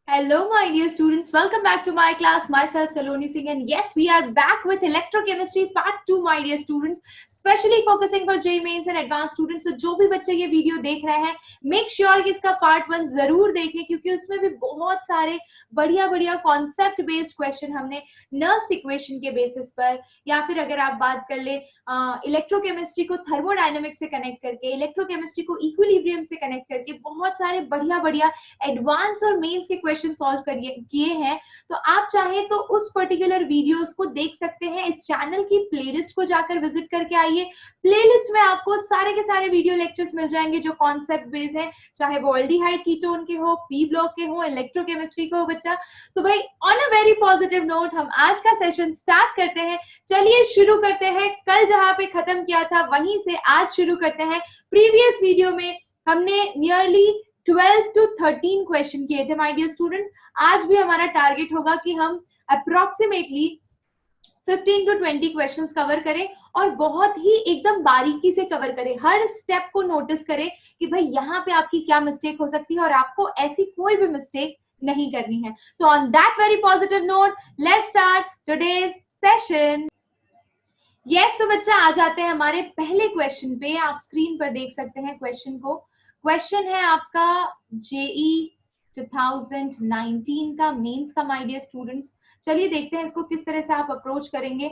Hello, my dear students. Welcome back to my class. Myself, Saloni Singh, and yes, we are back with electrochemistry part 2, my dear students. Specially focusing for JEE Mains and advanced students. तो जो भी बच्चे ये video देख रहे हैं, make sure कि इसका पार्ट 1 जरूर देखें, क्योंकि उसमें भी बहुत सारे बढ़िया बढ़िया कॉन्सेप्ट बेस्ड क्वेश्चन हमने नर्स इक्वेशन के बेसिस पर, या फिर अगर आप बात कर ले इलेक्ट्रोकेमिस्ट्री को थर्मोडायनेमिक्स से कनेक्ट करके, इलेक्ट्रोकेमिस्ट्री को इक्विलिब्रियम से कनेक्ट करके बहुत सारे बढ़िया बढ़िया एडवांस और मेंस के क्वेश्चन सॉल्व किए हैं। तो आप चाहे तो उस पर्टिकुलर वीडियोस को देख सकते हैं। इस चैनल की प्लेलिस्ट को जाकर विजिट करके आइए। प्लेलिस्ट में आपको सारे के सारे वीडियो लेक्चर्स मिल जाएंगे जो कॉन्सेप्ट बेस्ड है, चाहे वो एल्डिहाइड कीटोन के हो, पी ब्लॉक के हो, इलेक्ट्रोकेमिस्ट्री के हो बच्चा। तो भाई on a very positive note हम आज का सेशन स्टार्ट करते हैं। चलिए शुरू करते हैं। कल जहां पे खत्म किया था वहीं से आज शुरू करते हैं। प्रीवियस वीडियो में हमने नियरली 12 to 13 क्वेश्चन किए थे माय डियर स्टूडेंट्स। आज भी हमारा टारगेट होगा कि हम अप्रोक्सीमेटली 15 to 20 क्वेश्चंस कवर करें और बहुत ही एकदम बारीकी से कवर करें। हर स्टेप को नोटिस करें कि भाई यहाँ पे आपकी क्या मिस्टेक हो सकती है और आपको ऐसी कोई भी मिस्टेक नहीं करनी है। So on that very positive note, let's start today's session. Yes, तो बच्चा आ जाते हैं हमारे पहले क्वेश्चन पे। आप स्क्रीन पर देख सकते हैं क्वेश्चन को। क्वेश्चन है आपका जेई 2019 का मेंस का माय डियर स्टूडेंट्स। चलिए देखते हैं इसको किस तरह से आप अप्रोच करेंगे।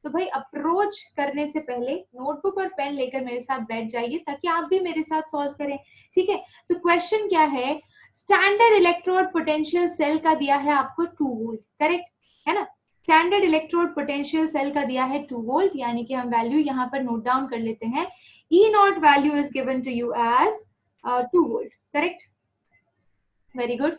तो भाई अप्रोच करने से पहले नोटबुक और पेन लेकर मेरे साथ बैठ जाइए ताकि आप भी मेरे साथ सॉल्व करें, ठीक है। सो क्वेश्चन क्या है, स्टैंडर्ड इलेक्ट्रोड पोटेंशियल सेल का दिया है आपको 2 वोल्ट, करेक्ट है ना। स्टैंडर्ड इलेक्ट्रोड पोटेंशियल सेल का दिया है 2 वोल्ट, यानी कि हम वैल्यू यहाँ पर नोट डाउन कर लेते हैं। E nought value is given to you as 2 volt, correct, very good.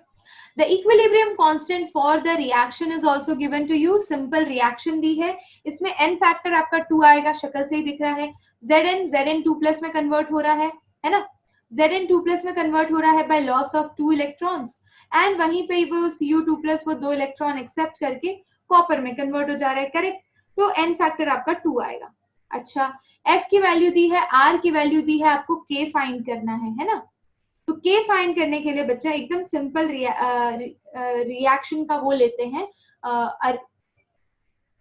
The equilibrium constant for the reaction is also given to you. Simple reaction दी है, इसमें n फैक्टर आपका 2 आएगा, शक्ल से ही दिख रहा है। Zn 2 प्लस में कन्वर्ट हो रहा है ना। Zn 2 प्लस में कन्वर्ट हो रहा है by loss of 2 electrons, and वहीं पे वो Cu2 प्लस वो 2 इलेक्ट्रॉन एक्सेप्ट करके कॉपर में कन्वर्ट हो जा रहा है, करेक्ट। तो n फैक्टर आपका 2 आएगा। अच्छा, F की वैल्यू दी है, R की वैल्यू दी है, आपको K फाइंड करना है ना। तो K फाइंड करने के लिए बच्चा एकदम सिंपल रिएक्शन का वो लेते हैं,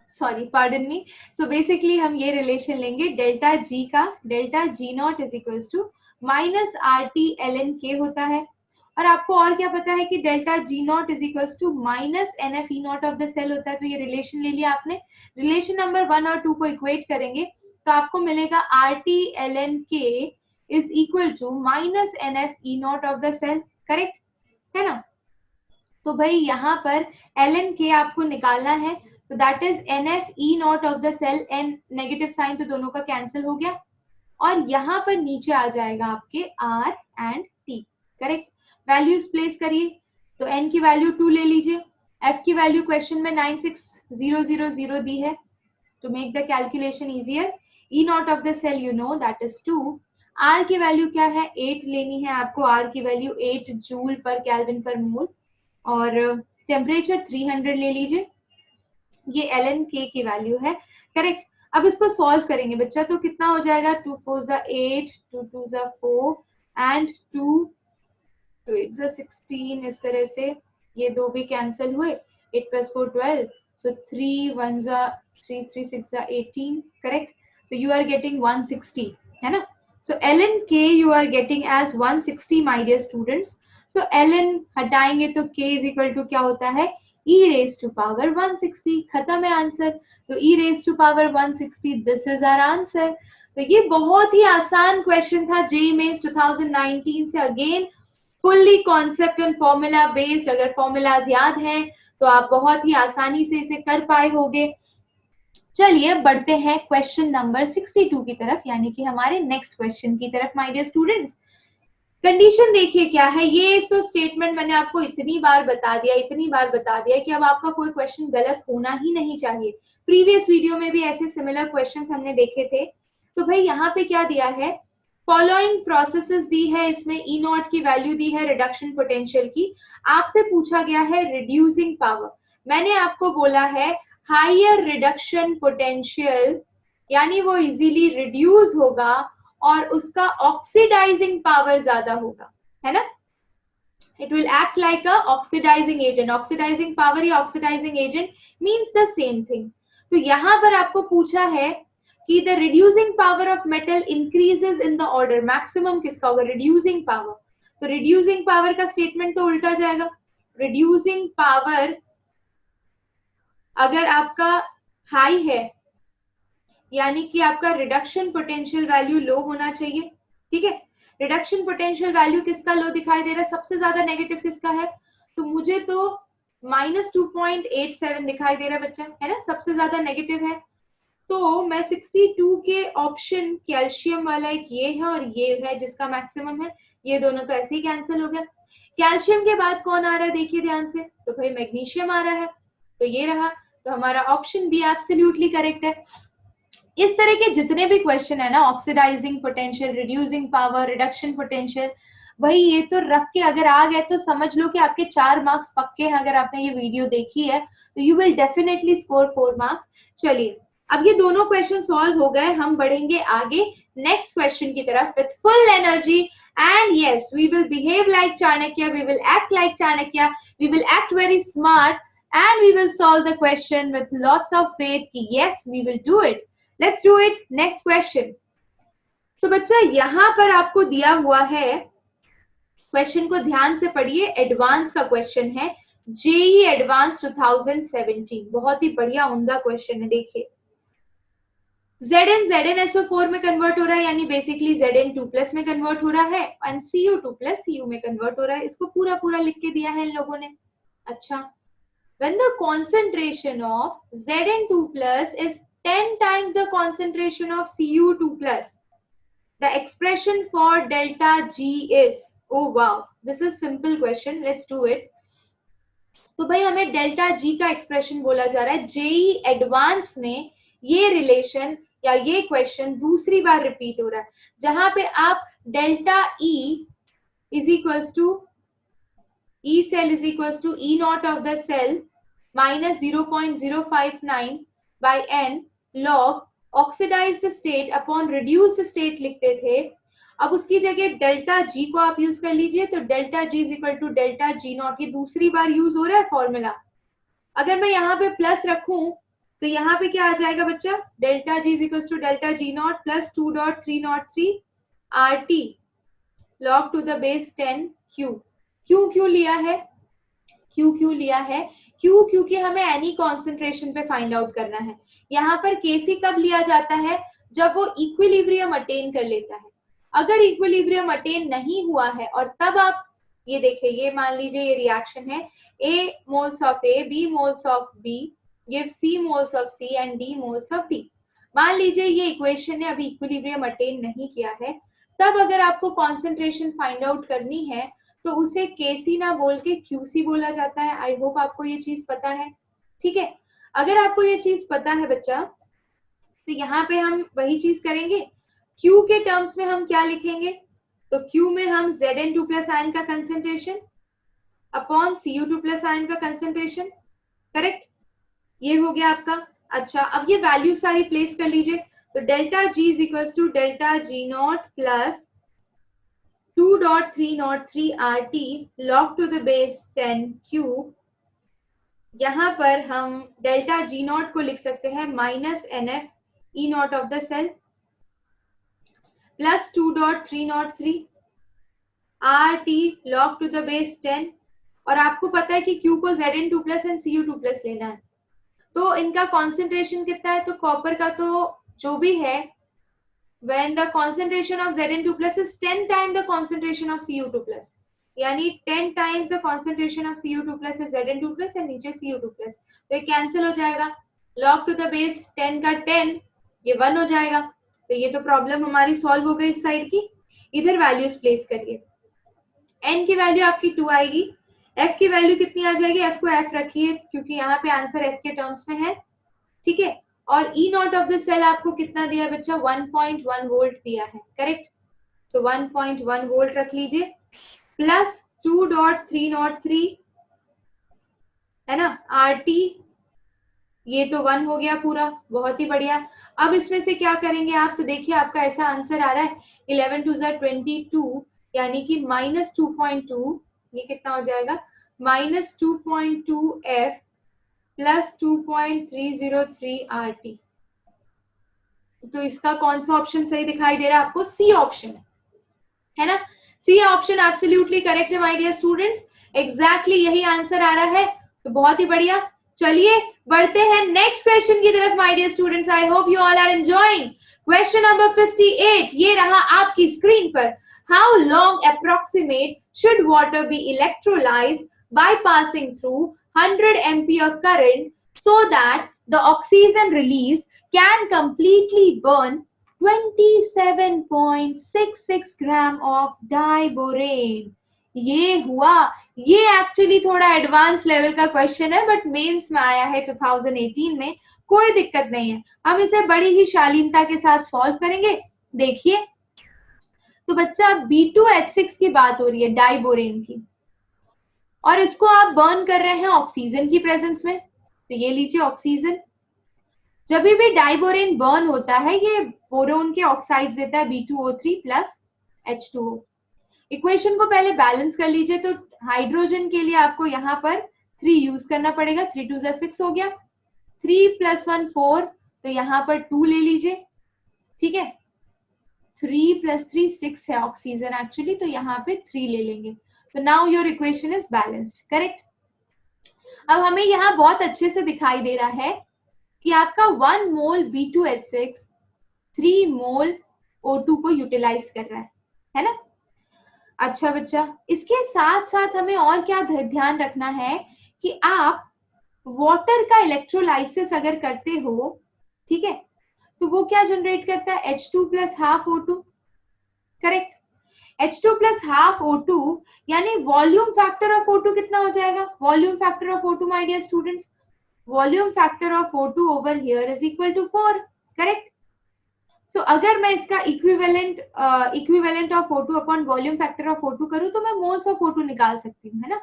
sorry pardon me. So basically हम ये रिलेशन लेंगे डेल्टा जी का, delta G naught is equals to minus R T L N के होता है। और आपको और क्या पता है कि delta G naught is equals to minus n F E not of the cell होता है। तो ये रिलेशन ले लिया आपने। रिलेशन नंबर 1 और 2 को इक्वेट करेंगे तो आपको मिलेगा आर टी एल एन के is equal to minus NF E naught of the cell, correct है ना। तो भाई यहाँ पर ln k आपको निकालना है, तो that is NF E naught of the cell, n negative sign तो दोनों का कैंसिल हो गया, और यहाँ पर नीचे आ जाएगा आपके R and T, correct. Values place करिए, तो n की वैल्यू 2 ले लीजिए, f की वैल्यू क्वेश्चन में 96000 दी है। To make the calculation easier, E naught of the cell you know that is 2, R की वैल्यू क्या है 8 लेनी है आपको, R की वैल्यू 8 जूल पर केल्विन पर मोल, और टेम्परेचर 300 ले लीजिए, ये ln k की वैल्यू है, करेक्ट। अब इसको सॉल्व करेंगे बच्चा, तो कितना हो जाएगा 2 4 8, 2 2 4 एंड 2 2 8 16, इस तरह से ये दो भी कैंसिल हुए, 8 + 4 12, so 3 1 3 3 6 18, correct. So you are getting 160, है ना। So ln k you are getting as 160 my dear students. So ln हटाएंगे तो k is equal to क्या होता है e raised to power 160, खत्म है आंसर। तो e raised to power 160, this is our answer। तो ये बहुत ही आसान क्वेश्चन था जेईई मेंस 2019 से। Again fully concept and formula based, अगर फॉर्मूलाज याद हैं तो आप बहुत ही आसानी से इसे कर पाए होंगे। चलिए बढ़ते हैं क्वेश्चन नंबर 62 की तरफ, यानी कि हमारे नेक्स्ट क्वेश्चन की तरफ माय डियर स्टूडेंट्स। कंडीशन देखिए क्या है, ये तो स्टेटमेंट मैंने आपको इतनी बार बता दिया कि अब आपका कोई क्वेश्चन गलत होना ही नहीं चाहिए। प्रीवियस वीडियो में भी ऐसे सिमिलर क्वेश्चंस हमने देखे थे। तो भाई यहाँ पे क्या दिया है, फॉलोइंग प्रोसेसेस दी है, इसमें ई नॉट की वैल्यू दी है रिडक्शन पोटेंशियल की। आपसे पूछा गया है रिड्यूसिंग पावर। मैंने आपको बोला है हायर रिडक्शन पोटेंशियल यानी वो इजीली रिड्यूस होगा और उसका ऑक्सीडाइजिंग पावर ज्यादा होगा, है ना। It will act like a oxidizing agent. Oxidizing power या oxidizing agent means the same thing. तो यहाँ पर आपको पूछा है कि the reducing power of metal increases in the order. Maximum किसका होगा? Reducing power. तो reducing power का statement तो उल्टा जाएगा. Reducing power अगर आपका high है यानी कि आपका रिडक्शन पोटेंशियल वैल्यू लो होना चाहिए, ठीक है। रिडक्शन पोटेंशियल वैल्यू किसका लो दिखाई दे रहा है? सबसे ज्यादा नेगेटिव किसका है? तो मुझे तो -2.87 दिखाई दे रहा है बच्चा, है ना, सबसे ज्यादा नेगेटिव है। तो मैं 62 के ऑप्शन कैल्शियम वाला एक ये है और ये है जिसका मैक्सिमम है, ये दोनों तो ऐसे ही कैंसिल हो गया। कैल्शियम के बाद कौन आ रहा है देखिए ध्यान से, तो भाई मैग्नीशियम आ रहा है, तो ये रहा। तो हमारा ऑप्शन बी एब्सोल्युटली करेक्ट है। इस तरह के जितने भी क्वेश्चन है ना, oxidising potential, reducing power, reduction potential, भाई ये तो रख के अगर आ गए तो समझ लो कि आपके 4 मार्क्स पक्के हैं। अगर आपने ये वीडियो देखी है तो you will definitely score 4 marks. चलिए अब ये दोनों क्वेश्चन सॉल्व हो गए, हम बढ़ेंगे आगे नेक्स्ट क्वेश्चन की तरफ with full energy. And yes, we will behave like Chanakya, we will act like Chanakya, we will act very smart and we will solve the question with lots of faith कि yes we will do it. Let's do it. Next question. तो बच्चा यहाँ पर आपको दिया हुआ है, question को ध्यान से पढ़िए, एडवांस का क्वेश्चन है, जेई एडवांस 2017, बहुत ही बढ़िया उम्दा क्वेश्चन है। देखिए ZnSO4 में कन्वर्ट हो रहा है, यानी बेसिकली Zn2+ में कन्वर्ट हो रहा है एंड Cu2+ Cu में कन्वर्ट हो रहा है। इसको पूरा पूरा लिख के दिया है इन लोगों ने। अच्छा, when the concentration of Zn2+ is 10 times the concentration of Cu2+, the expression for delta G is, oh wow, this is simple question, let's do it. तो भाई हमें डेल्टा जी का एक्सप्रेशन बोला जा रहा है। जेई एडवांस में ये रिलेशन या ये क्वेश्चन दूसरी बार रिपीट हो रहा है, जहां पे आप delta E is equals to E cell is equals to E naught of the cell minus 0.059 by n log oxidized state upon reduced state लिखते थे। अब उसकी जगह डेल्टा जी को आप यूज कर लीजिए, तो delta G is equal to delta G naught, ये दूसरी बार यूज हो रहा है फॉर्मूला। अगर मैं यहाँ पे प्लस रखूं तो यहाँ पे क्या आ जाएगा बच्चा? Delta G is equal to delta G naught plus 2.303 RT log to the base 10 Q। क्यों लिया है? क्यों लिया है? क्योंकि हमें एनी कॉन्सेंट्रेशन पे फाइंड आउट करना है। यहाँ पर केसी कब लिया जाता है? जब वो इक्विलिब्रियम अटेन कर लेता है। अगर इक्विलिब्रियम अटेन नहीं हुआ है और तब आप ये देखिए, ये मान लीजिए ये रिएक्शन है, A moles of A, B moles of B gives C moles of C and D moles of D। मान लीजिए ये इक्वेशन ने अभी इक्विलिब्रियम अटेन नहीं किया है, तब अगर आपको कॉन्सेंट्रेशन फाइंड आउट करनी है तो उसे केसी ना बोल के क्यूसी बोला जाता है। आई होप आपको ये चीज पता है, ठीक है। अगर आपको ये चीज पता है बच्चा, तो यहाँ पे हम वही चीज करेंगे। क्यू के टर्म्स में हम क्या लिखेंगे? तो क्यू में हम Zn2+ आयन का कंसेंट्रेशन अपॉन Cu2+ आयन का कंसेंट्रेशन, करेक्ट, ये हो गया आपका। अच्छा, अब ये वैल्यू सारी प्लेस कर लीजिए। तो delta G is equal to delta G naught plus 2.303 RT log to the base 10 Q। यहाँ पर हम डेल्टा जी नॉट को लिख सकते हैं minus NF E naught of the cell plus 2.303 RT log to the base 10। और आपको पता है कि Q को Zn2+ एंड Cu2+ लेना है, तो इनका कॉन्सेंट्रेशन कितना है? तो कॉपर का तो जो भी है, when the concentration of Zn2+ is 10 times the concentration of Cu2+, यानी 10 times the concentration of Cu2+ is Zn2+ and नीचे Cu2+, तो ये कैंसिल हो जाएगा। log to the base 10 का 10, ये 1 हो जाएगा। तो ये तो प्रॉब्लम हमारी सॉल्व हो गई इस साइड की। इधर वैल्यूज प्लेस करिए। n की वैल्यू आपकी 2 आएगी, f की वैल्यू कितनी आ जाएगी? f को f रखिए क्योंकि यहाँ पे आंसर f के टर्म्स में है, ठीक है। और E naught of the cell आपको कितना दिया है बच्चा? 1.1 वोल्ट दिया है, करेक्ट। तो 1.1 वोल्ट रख लीजिए प्लस 2.303 है ना RT ये तो 1 हो गया पूरा, बहुत ही बढ़िया। अब इसमें से क्या करेंगे आप, तो देखिए आपका ऐसा आंसर आ रहा है 11 2 22, यानी कि -2.2, ये कितना हो जाएगा, -2.2f प्लस 2.303 RT। तो इसका कौन सा ऑप्शन सही दिखाई दे रहा है आपको, सी ऑप्शन है ना। सी ऑप्शन एब्सोल्युटली करेक्ट है माय डियर स्टूडेंट्स, एग्जैक्टली यही आंसर आ रहा है। तो बहुत ही बढ़िया, चलिए बढ़ते हैं नेक्स्ट क्वेश्चन की तरफ my dear students. I hope you all are enjoying. Question number 58 ये रहा आपकी स्क्रीन पर। How long approximate should water be electrolysed by passing through 100 ampere current so that the oxygen release can completely burn 27.66 gram of diborane. ये हुआ, ये actually थोड़ा advance level का question है, बट मेंस में आया है 2018 में, कोई दिक्कत नहीं है, हम इसे बड़ी ही शालीनता के साथ सॉल्व करेंगे। देखिए तो बच्चा B2H6 की बात हो रही है, डाइबोरेन की, और इसको आप बर्न कर रहे हैं ऑक्सीजन की प्रेजेंस में। तो ये लीजिए ऑक्सीजन, जब भी डाइबोरेन बर्न होता है ये बोरोन के ऑक्साइड्स देता है B2O3 प्लस H2O। इक्वेशन को पहले बैलेंस कर लीजिए, तो हाइड्रोजन के लिए आपको यहाँ पर 3 यूज करना पड़ेगा, 3 2 6 हो गया, 3 + 1 4, तो यहाँ पर 2 ले लीजिए, ठीक है, 3 + 3 6 है ऑक्सीजन एक्चुअली, तो यहाँ पे 3 ले लेंगे। तो now your equation is balanced, correct. अब हमें यहाँ बहुत अच्छे से दिखाई दे रहा है कि आपका 1 मोल B2H6 3 मोल O2 को यूटिलाइज कर रहा है ना। अच्छा बच्चा, इसके साथ साथ हमें और क्या ध्यान रखना है कि आप वाटर का इलेक्ट्रोलाइसिस अगर करते हो, ठीक है, तो वो क्या जनरेट करता है, H2 + ½ O2, correct. H2 + ½ O2 यानी वॉल्यूम फैक्टर ऑफ O2 कितना हो जाएगा, volume factor of O2 my dear students, volume factor of O2 over here is equal to 4, correct. So अगर मैं इसका equivalent of O2 upon volume factor of O2 करूं तो मैं मोल्स ऑफ O2 निकाल सकती हूँ, है ना।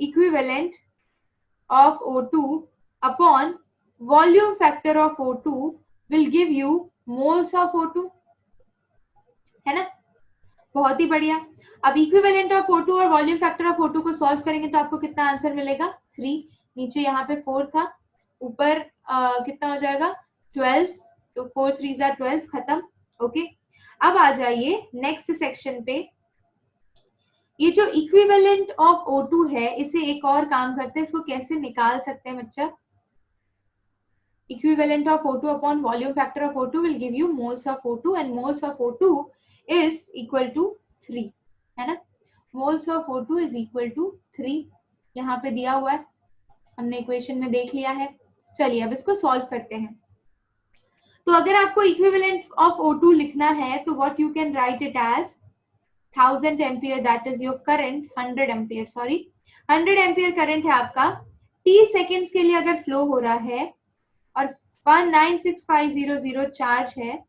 Equivalent of O2 upon volume factor of O2 will give you moles of O2, है ना। बहुत ही बढ़िया। अब इक्विवेलेंट ऑफ O2 और वॉल्यूम फैक्टर ऑफ O2 को सॉल्व करेंगे तो आपको कितना आंसर मिलेगा, 3, नीचे यहाँ पे 4 था, ऊपर कितना हो जाएगा 12, तो 4 3 12, खत्म। ओके, अब आ जाइए नेक्स्ट सेक्शन पे। ये जो इक्विवेलेंट ऑफ O2 है, इसे एक और काम करते हैं, इसको कैसे निकाल सकते हैं बच्चा। Equivalent of O2 upon volume factor of O2 will give you moles of O2 and moles of O2 is equal to 3, है ना। Moles of O2 is equal to 3 यहाँ पे दिया हुआ है, हमने इक्वेशन में देख लिया है। चलिए अब इसको सॉल्व करते हैं। तो अगर आपको इक्विवेलेंट ऑफ O2 लिखना है तो what you can write it as 1000 ampere, that is your current, 100 ampere, sorry 100 ampere current है आपका, t सेकेंड्स के लिए अगर फ्लो हो रहा है और 196500 चार्ज है,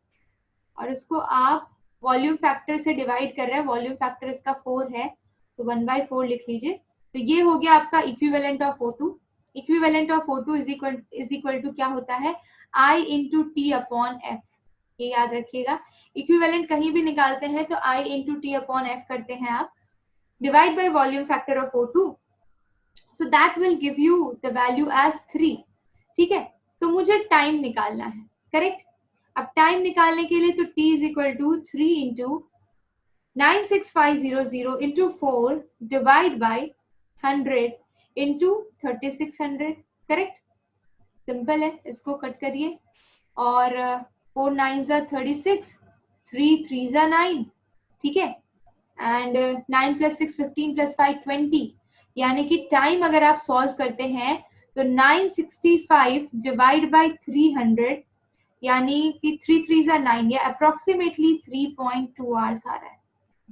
और इसको आप वॉल्यूम फैक्टर से डिवाइड कर रहे हैं, वॉल्यूम फैक्टर इसका 4 है, तो 1/4 लिख लीजिए। तो ये हो गया आपका equivalent of O2। Equivalent of O2 is equal to क्या होता है, I × T अपॉन F, ये याद रखिएगा। इक्विवेलेंट कहीं भी निकालते हैं तो I × T अपॉन F करते हैं आप, divide by volume factor of O2, so that will give you the value as 3, ठीक है। तो मुझे टाइम निकालना है, करेक्ट। अब टाइम निकालने के लिए तो t is equal to 3 × 96500 × 4 divide by 100 × 3600, correct. Simple है, इसको कट करिए, और 4 9 36, 3 3 9, ठीक है, एंड 9 + 6 15 + 5 20, यानी कि टाइम अगर आप सॉल्व करते हैं तो 965 डिवाइड बाय 300, यानी कि 3 3 9, या अप्रोक्सीमेटली 3.2 आवर्स आ रहा है।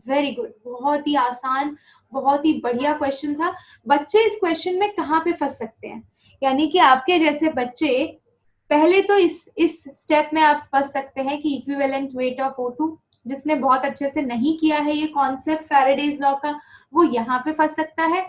वेरी गुड, बहुत ही आसान, बहुत ही बढ़िया क्वेश्चन था। बच्चे इस क्वेश्चन में कहाँ पे फंस सकते हैं, यानी कि आपके जैसे बच्चे पहले तो इस स्टेप में आप फंस सकते हैं कि इक्विवेलेंट वेट ऑफ O2, जिसने बहुत अच्छे से नहीं किया है ये कॉन्सेप्ट फैराडेज लॉ का, वो यहाँ पे फंस सकता है,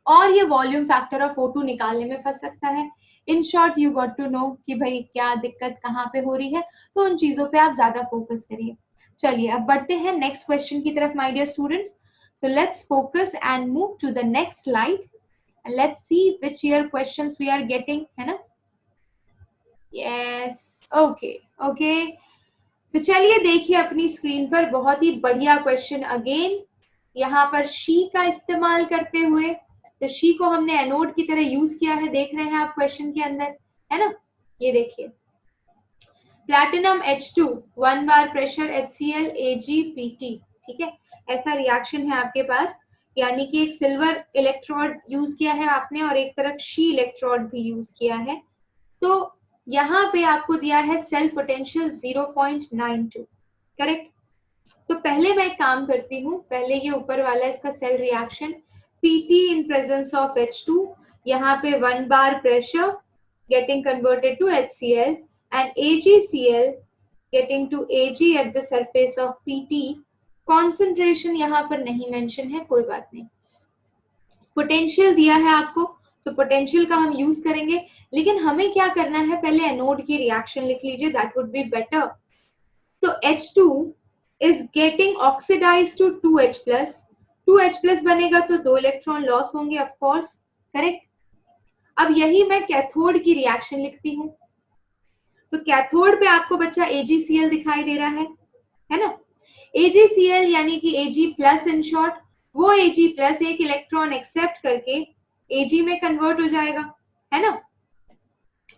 और ये वॉल्यूम फैक्टर ऑफ O2 निकालने में फंस सकता है। In short you got to know कि भाई क्या दिक्कत कहाँ पे हो रही है, तो उन चीजों पे आप ज्यादा फोकस करिए। चलिए अब बढ़ते हैं नेक्स्ट क्वेश्चन की तरफ my dear students. So let's focus and move to the next slide and let's see which year questions we are getting, है ना? Yes, okay, okay. तो चलिए देखिए अपनी स्क्रीन पर बहुत ही बढ़िया क्वेश्चन अगेन, यहाँ पर शी का इस्तेमाल करते हुए। तो शी को हमने एनोड की तरह यूज किया है, देख रहे हैं आप क्वेश्चन के अंदर, है ना? ये देखिए, platinum H2 1 bar pressure HCl AgPt, ठीक है, ऐसा रिएक्शन है आपके पास, यानी कि एक सिल्वर इलेक्ट्रोड यूज किया है आपने और एक तरफ शी इलेक्ट्रोड भी यूज किया है। तो यहाँ पे आपको दिया है सेल पोटेंशियल 0.92, करेक्ट? तो पहले मैं एक काम करती हूँ, पहले ये ऊपर वाला इसका cell reaction Pt in presence of H2, यहाँ पे 1 bar pressure getting converted to HCl and AgCl getting to Ag at the surface of Pt. Concentration यहाँ पर नहीं मेंशन है, कोई बात नहीं। पोटेंशियल दिया है आपको, सो पोटेंशियल का हम यूज करेंगे, लेकिन हमें क्या करना है, पहले एनोड की रिएक्शन लिख लीजिए, दैट वुड बी बेटर। तो H2 is getting oxidized to 2H plus, 2H plus बनेगा तो 2 इलेक्ट्रॉन लॉस होंगे ऑफ कोर्स, करेक्ट? अब यही मैं कैथोड की रिएक्शन लिखती हूँ, तो कैथोड पे आपको बच्चा AgCl दिखाई दे रहा है ना? AgCl यानी कि Ag प्लस इन शॉर्ट, वो Ag प्लस एक इलेक्ट्रॉन एक्सेप्ट करके Ag में कन्वर्ट हो जाएगा, है ना?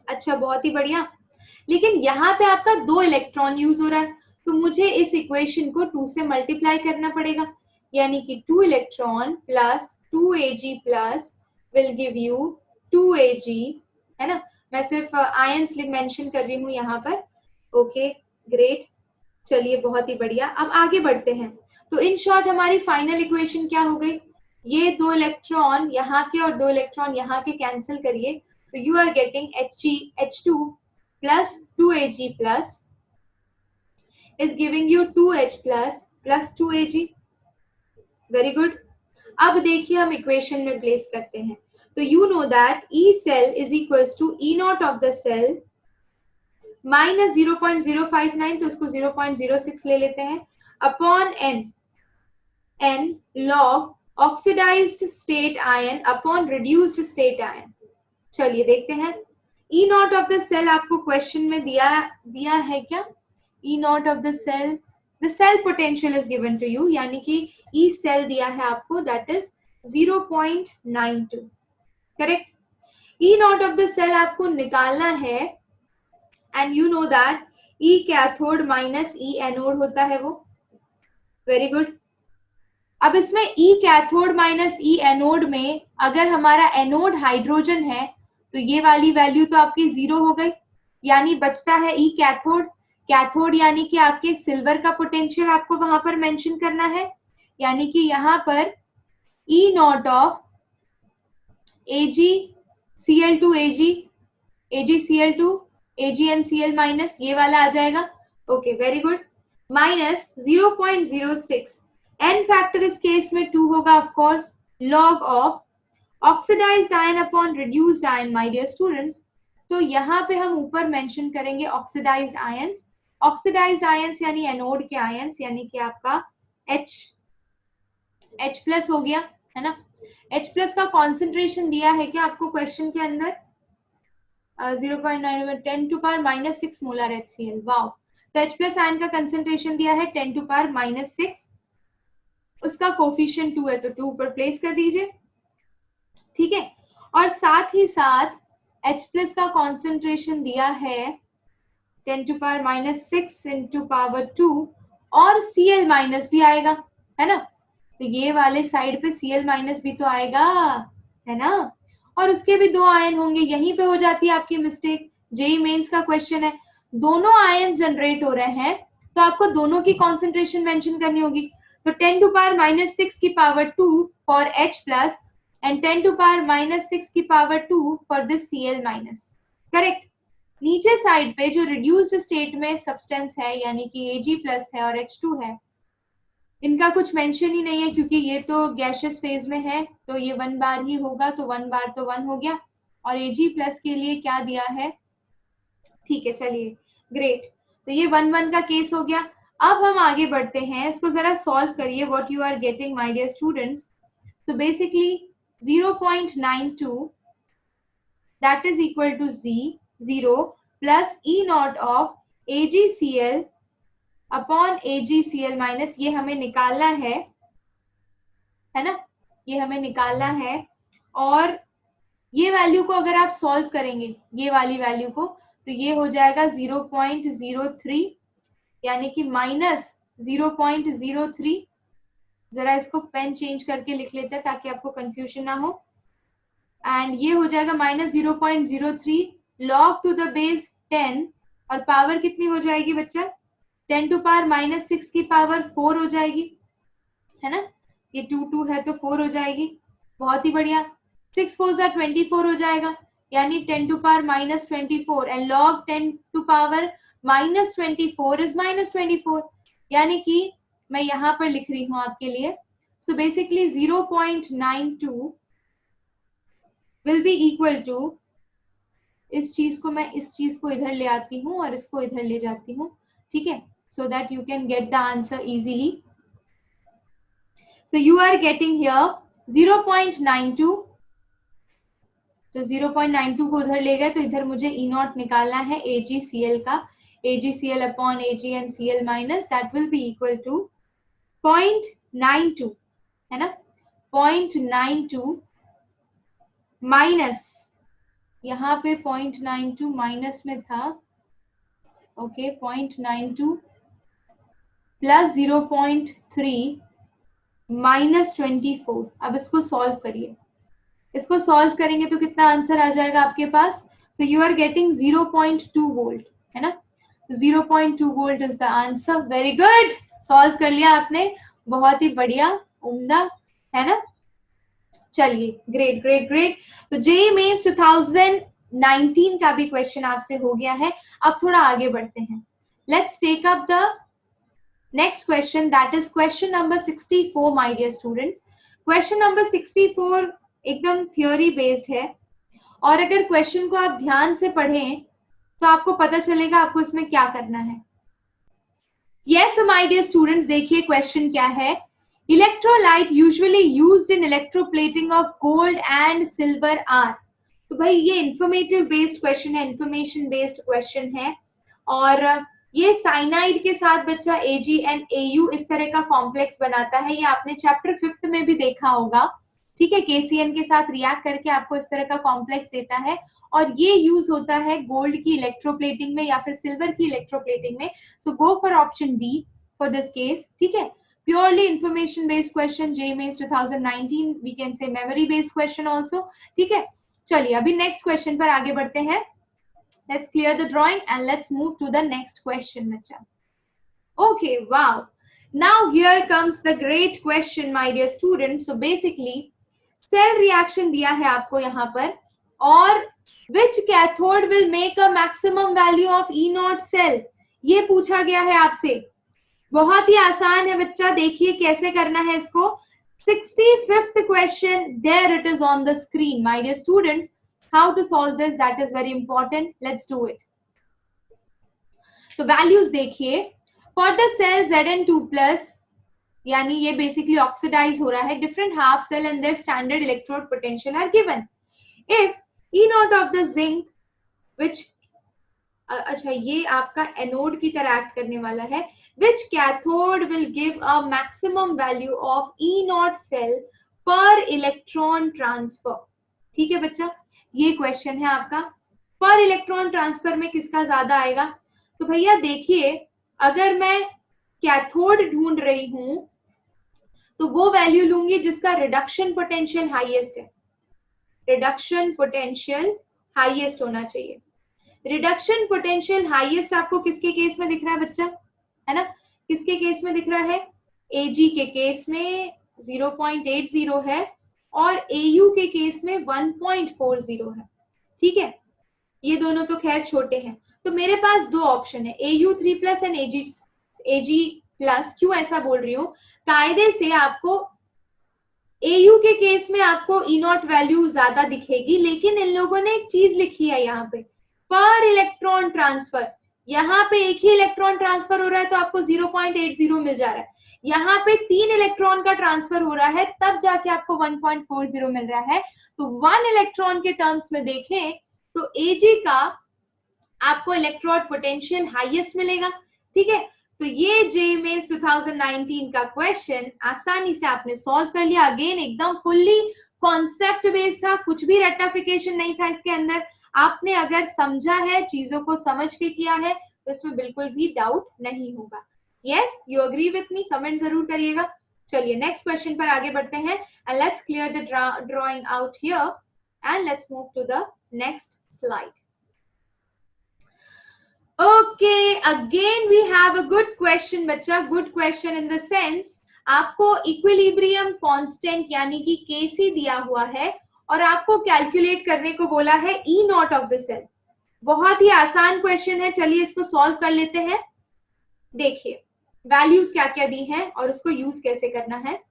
अच्छा, बहुत ही बढ़िया। लेकिन यहाँ पे आपका 2 इलेक्ट्रॉन यूज हो रहा है, तो मुझे इस इक्वेशन को 2 से मल्टीप्लाई करना पड़ेगा, यानी कि 2 electron plus 2 Ag plus will give you 2 Ag, है ना? मैं सिर्फ आयंस मेंशन कर रही हूँ यहाँ पर। ओके, ग्रेट, चलिए बहुत ही बढ़िया। अब आगे बढ़ते हैं। तो इन शॉर्ट हमारी फाइनल इक्वेशन क्या हो गई, ये 2 इलेक्ट्रॉन यहाँ के और 2 इलेक्ट्रॉन यहाँ के कैंसिल करिए, तो you are getting H2 plus 2Ag plus is giving you 2H plus 2Ag. Very good. अब देखिए हम इक्वेशन में प्लेस करते हैं, तो you know that E cell is equals to E naught of the cell minus 0.059, तो उसको 0.06 ले लेते हैं, upon n log oxidized state ion upon reduced state ion. चलिए देखते हैं, E naught of the cell आपको क्वेश्चन में दिया है क्या? E naught of the cell, the cell potential is given to you, यानी कि E cell दिया है आपको, that is 0.92, correct? E naught of the cell आपको निकालना है, and you know that E cathode minus E anode होता है वो, वेरी गुड। अब इसमें E cathode minus E anode में अगर हमारा एनोड हाइड्रोजन है, तो ये वाली वैल्यू तो आपकी 0 हो गई, यानी बचता है E कैथोड। कैथोड यानी कि आपके सिल्वर का पोटेंशियल आपको वहां पर मेंशन करना है, यानी कि यहाँ पर E naught of AgCl2 AgCl2 AgNCl minus, ये वाला आ जाएगा। Okay, very good, minus 0.06, n factor इस केस में 2 होगा of course, log of oxidised ion upon reduced ion my dear students. तो यहाँ पे हम ऊपर मेंशन करेंगे ऑक्सीडाइज्ड आयंस, ऑक्सीडाइज्ड आयंस यानी एनोड के आयंस, यानी कि आपका H प्लस हो गया, है ना? H प्लस का कॉन्सेंट्रेशन दिया है क्या आपको क्वेश्चन के अंदर? 0.9 10 to power minus 6 molar HCl, wow. तो H प्लस आयन का कंसेंट्रेशन दिया है 10 टू पावर माइनस 6, उसका कोफिशिएंट 2 है, तो 2 ऊपर प्लेस कर दीजिए, ठीक है? और साथ ही साथ H प्लस का कॉन्सेंट्रेशन दिया है 10 to power minus 6 into power 2, और Cl माइनस भी आएगा, है ना? तो ये वाले साइड पे Cl माइनस भी तो आएगा, है ना? और उसके भी 2 आयन होंगे, यहीं पे हो जाती है आपकी मिस्टेक। जेई मेंस का क्वेश्चन है, दोनों आयन जनरेट हो रहे हैं, तो आपको दोनों की कॉन्सेंट्रेशन मेंशन करनी होगी। तो 10 टू पावर माइनस 6 की power 2 for H plus and 10 to power minus 6 की power 2 for this Cl minus, correct? नीचे साइड पे जो रिड्यूस्ड स्टेट में सब्सटेंस है, यानी कि Ag प्लस है और H2 है, इनका कुछ मेंशन ही नहीं है क्योंकि ये तो गैसियस फेज में है, तो ये 1 बार ही होगा, तो 1 बार तो 1 हो गया, और Ag प्लस के लिए क्या दिया है, ठीक है चलिए ग्रेट। तो ये 1-1 का केस हो गया। अब हम आगे बढ़ते हैं, इसको जरा सॉल्व करिए what you are getting my dear students. तो basically 0.92 that is equal to Z0 plus E naught of AgCl upon AgCl minus, ये हमें निकालना है ना, ये हमें निकालना है। और ये वैल्यू को अगर आप सॉल्व करेंगे, ये वाली वैल्यू को, तो ये हो जाएगा 0.03 यानी कि माइनस 0.03। जरा इसको पेन चेंज करके लिख लेते हैं ताकि आपको कंफ्यूजन ना हो। एंड ये हो जाएगा minus 0.03 log to the base 10, और पावर कितनी हो जाएगी बच्चा, 10 टू पावर माइनस 6 की पावर 4 हो जाएगी, है ना। ये 2 है तो 4 हो जाएगी, बहुत ही बढ़िया। 6 4 24 हो जाएगा, यानी 10 to power minus 24 and log 10 to power minus 24 is minus 24, यानी कि मैं यहाँ पर लिख रही हूँ आपके लिए। So basically 0.92 will be equal to, इस चीज को मैं इस चीज को इधर ले आती हूँ और इसको इधर ले जाती हूँ, ठीक है, so that you can get the answer easily. So you are getting here 0.92, तो 0.92 को उधर ले गए तो इधर मुझे E नॉट निकालना है AgCl का, AgCl upon AgNCl minus, that will be equal to 0.92, है ना, 0.92 माइनस, यहाँ पे 0.92 माइनस में था, ओके 0.92 प्लस 0.3 माइनस 24। अब इसको सॉल्व करिए, इसको सॉल्व करेंगे तो कितना आंसर आ जाएगा आपके पास। So you are getting 0.2 volt, है ना, 0.2 volt is the answer. Very good, solve कर लिया आपने, बहुत ही बढ़िया, उम्दा, है ना। चलिए ग्रेट ग्रेट ग्रेट। तो जेईई मेंस 2019 का भी क्वेश्चन आपसे हो गया है। अब थोड़ा आगे बढ़ते हैं, let's take up the next question, that is question number 64 my dear students. Question number 64 एकदम थ्योरी बेस्ड है, और अगर क्वेश्चन को आप ध्यान से पढ़ें तो आपको पता चलेगा आपको इसमें क्या करना है। यस माय डियर स्टूडेंट्स, देखिए क्वेश्चन क्या है। Electrolyte usually used in electroplating of gold and silver are. तो भाई ये इंफॉर्मेटिव बेस्ड क्वेश्चन है, इंफॉर्मेशन बेस्ड क्वेश्चन है, और ये साइनाइड के साथ बच्चा AgNAu इस तरह का कॉम्प्लेक्स बनाता है। ये आपने चैप्टर 5 में भी देखा होगा, ठीक है, KCN के साथ रिएक्ट करके आपको इस तरह का कॉम्प्लेक्स देता है, और ये यूज होता है गोल्ड की इलेक्ट्रोप्लेटिंग में या फिर सिल्वर की इलेक्ट्रोप्लेटिंग में। So go for option D for this case, ठीक है। Purely information based question, JEE Mains 2019, we can say memory based question also, ठीक है। चलिए अभी नेक्स्ट क्वेश्चन पर आगे बढ़ते हैं। Let's clear the drawing and let's move to the next question, बच्चा। Okay, wow. Now here comes the great question, my dear students. So basically, cell reaction दिया है आपको यहाँ पर, और which cathode will make a maximum value of E naught cell, ये पूछा गया है आपसे। बहुत ही आसान है बच्चा, देखिए कैसे करना है इसको। 65th question, there it is on the screen, my dear students. How to solve this, that is very important. Let's do it. तो values देखिए, for the cell Zn2 plus, यानी ये basically oxidize हो रहा है, different half cell and their standard electrode potential are given. If E naught of the zinc, which अच्छा ये आपका एनोड की तरह एक्ट करने वाला है, which cathode will give a maximum value of E naught cell per electron transfer, ठीक है बच्चा, ये क्वेश्चन है आपका। पर इलेक्ट्रॉन ट्रांसफर में किसका ज्यादा आएगा, तो भैया देखिए अगर मैं कैथोड ढूंढ रही हूं तो वो वैल्यू लूंगी जिसका रिडक्शन पोटेंशियल हाईएस्ट है, रिडक्शन पोटेंशियल हाईएस्ट होना चाहिए। रिडक्शन पोटेंशियल हाईएस्ट आपको किसके केस में दिख रहा है बच्चा, है ना, किसके केस में दिख रहा है, Ag के केस में 0.80 है और AU के केस में 1.40 है, ठीक है, ये दोनों तो खैर छोटे हैं। तो मेरे पास दो ऑप्शन है, AU3 plus and AG plus. क्यों ऐसा बोल रही हूँ, कायदे से आपको AU के केस में आपको E नॉट वैल्यू ज्यादा दिखेगी, लेकिन इन लोगों ने एक चीज लिखी है यहाँ पे, पर इलेक्ट्रॉन ट्रांसफर। यहाँ पे एक ही इलेक्ट्रॉन ट्रांसफर हो रहा है तो आपको 0.80 मिल जा रहा है, यहाँ पे 3 इलेक्ट्रॉन का ट्रांसफर हो रहा है तब जाके आपको 1.40 मिल रहा है। तो 1 इलेक्ट्रॉन के टर्म्स में देखें तो Ag का आपको इलेक्ट्रोड पोटेंशियल हाईएस्ट मिलेगा। ठीक है, तो ये JEE मेंस 2019 का क्वेश्चन आसानी से आपने सॉल्व कर लिया। अगेन एकदम फुल्ली कॉन्सेप्ट बेस्ड था, कुछ भी रेक्टिफिकेशन नहीं था इसके अंदर। आपने अगर समझा है, चीजों को समझ के किया है, तो इसमें बिल्कुल भी डाउट नहीं होगा। Yes, you agree with me? Comment जरूर करिएगा। चलिए नेक्स्ट क्वेश्चन पर आगे बढ़ते हैं, and let's clear the drawing out here and let's move to the next slide. Okay, again we have a good question बच्चा, good question in the sense आपको equilibrium constant यानी कि Kc दिया हुआ है और आपको कैलकुलेट करने को बोला है E naught of the cell. बहुत ही आसान क्वेश्चन है, चलिए इसको सॉल्व कर लेते हैं। देखिए वैल्यूज क्या क्या दी हैं और उसको यूज कैसे करना है।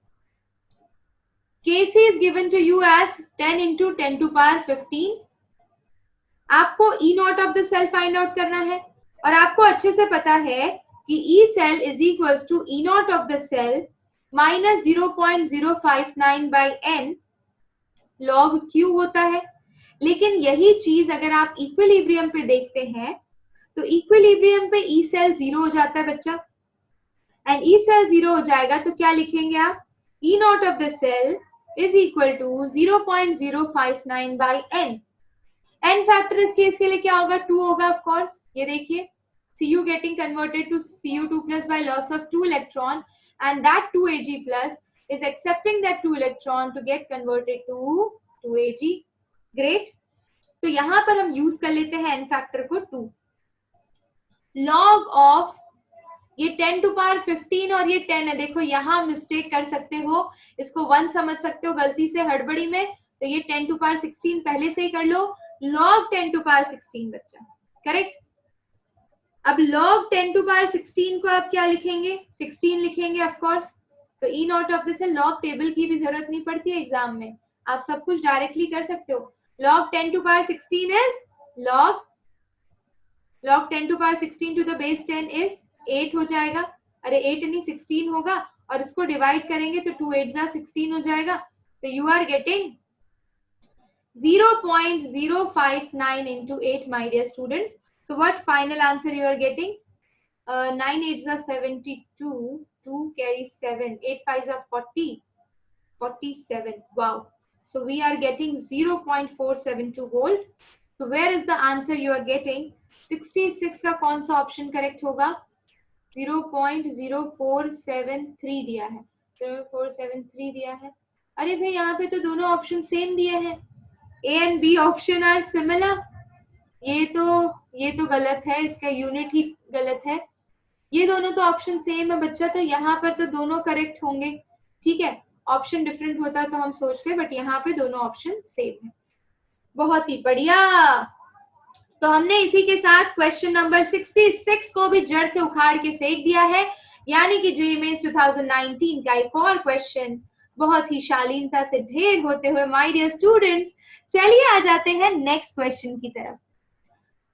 Kc is given to you as 10 into 10 to power 15। आपको E naught of the cell find out करना है और आपको अच्छे से पता है कि E cell is equals to E naught of the cell minus 0.059 by n log Q होता है। लेकिन यही चीज अगर आप इक्विलिब्रियम पे देखते हैं तो इक्विलिब्रियम पे E सेल 0 हो जाता है बच्चा, एंड E सेल 0 हो जाएगा तो क्या लिखेंगे आप, E naught of the cell is equal to 0.059 by n। n factor इस केस के लिए क्या होगा, 2 होगा ऑफ कोर्स। ये देखिए Cu getting converted to Cu2 plus by loss of 2 electron and that 2 Ag plus is accepting that 2 electron to get converted to 2 Ag। Great, तो यहां पर हम यूज कर लेते हैं n फैक्टर को 2। log ऑफ ये 10 टू पावर 15 और ये 10 है, देखो यहां मिस्टेक कर सकते हो, इसको 1 समझ सकते हो गलती से हड़बड़ी में, तो ये 10 टू पावर 16 पहले से ही कर लो, log 10 टू पावर 16 बच्चा, करेक्ट। अब log 10 टू पावर 16 को आप क्या लिखेंगे, 16 लिखेंगे ऑफ कोर्स। तो E naught of this log table की भी जरूरत नहीं पड़ती है एग्जाम में, आप सब कुछ डायरेक्टली कर सकते हो। log 10 to power 16 is log 10 to power 16 to the base 10 is 8 हो जाएगा, अरे 8 नहीं 16 होगा, और इसको डिवाइड करेंगे तो 2 8 जा 16 हो जाएगा। तो you are getting 0.059 into 8 my dear students। So what final answer you are getting? 9 8 is 72, 2 carries 7, 8 5 is 40, 47. Wow. So we are getting 0.472 volt. So where is the answer you are getting? 66 का कौन सा option correct होगा? 0.0473 दिया है, 0473 दिया है। अरे भाई यहाँ पे तो दोनों ऑप्शन सेम दिए हैं, A and B option are similar. ये तो गलत है, इसका यूनिट ही गलत है। ये दोनों तो ऑप्शन सेम है बच्चा, तो यहाँ पर तो दोनों करेक्ट होंगे। ठीक है, ऑप्शन डिफरेंट होता तो हम सोचते, बट यहाँ पे दोनों ऑप्शन सेम है। बहुत ही बढ़िया। तो हमने इसी के साथ क्वेश्चन नंबर 66 को भी जड़ से उखाड़ के फेंक दिया है, यानी कि JEE मेंस 2019 का एक और क्वेश्चन बहुत ही शालीनता से ढेर होते हुए माय डियर स्टूडेंट्स चलिए आ जाते हैं नेक्स्ट क्वेश्चन की तरफ।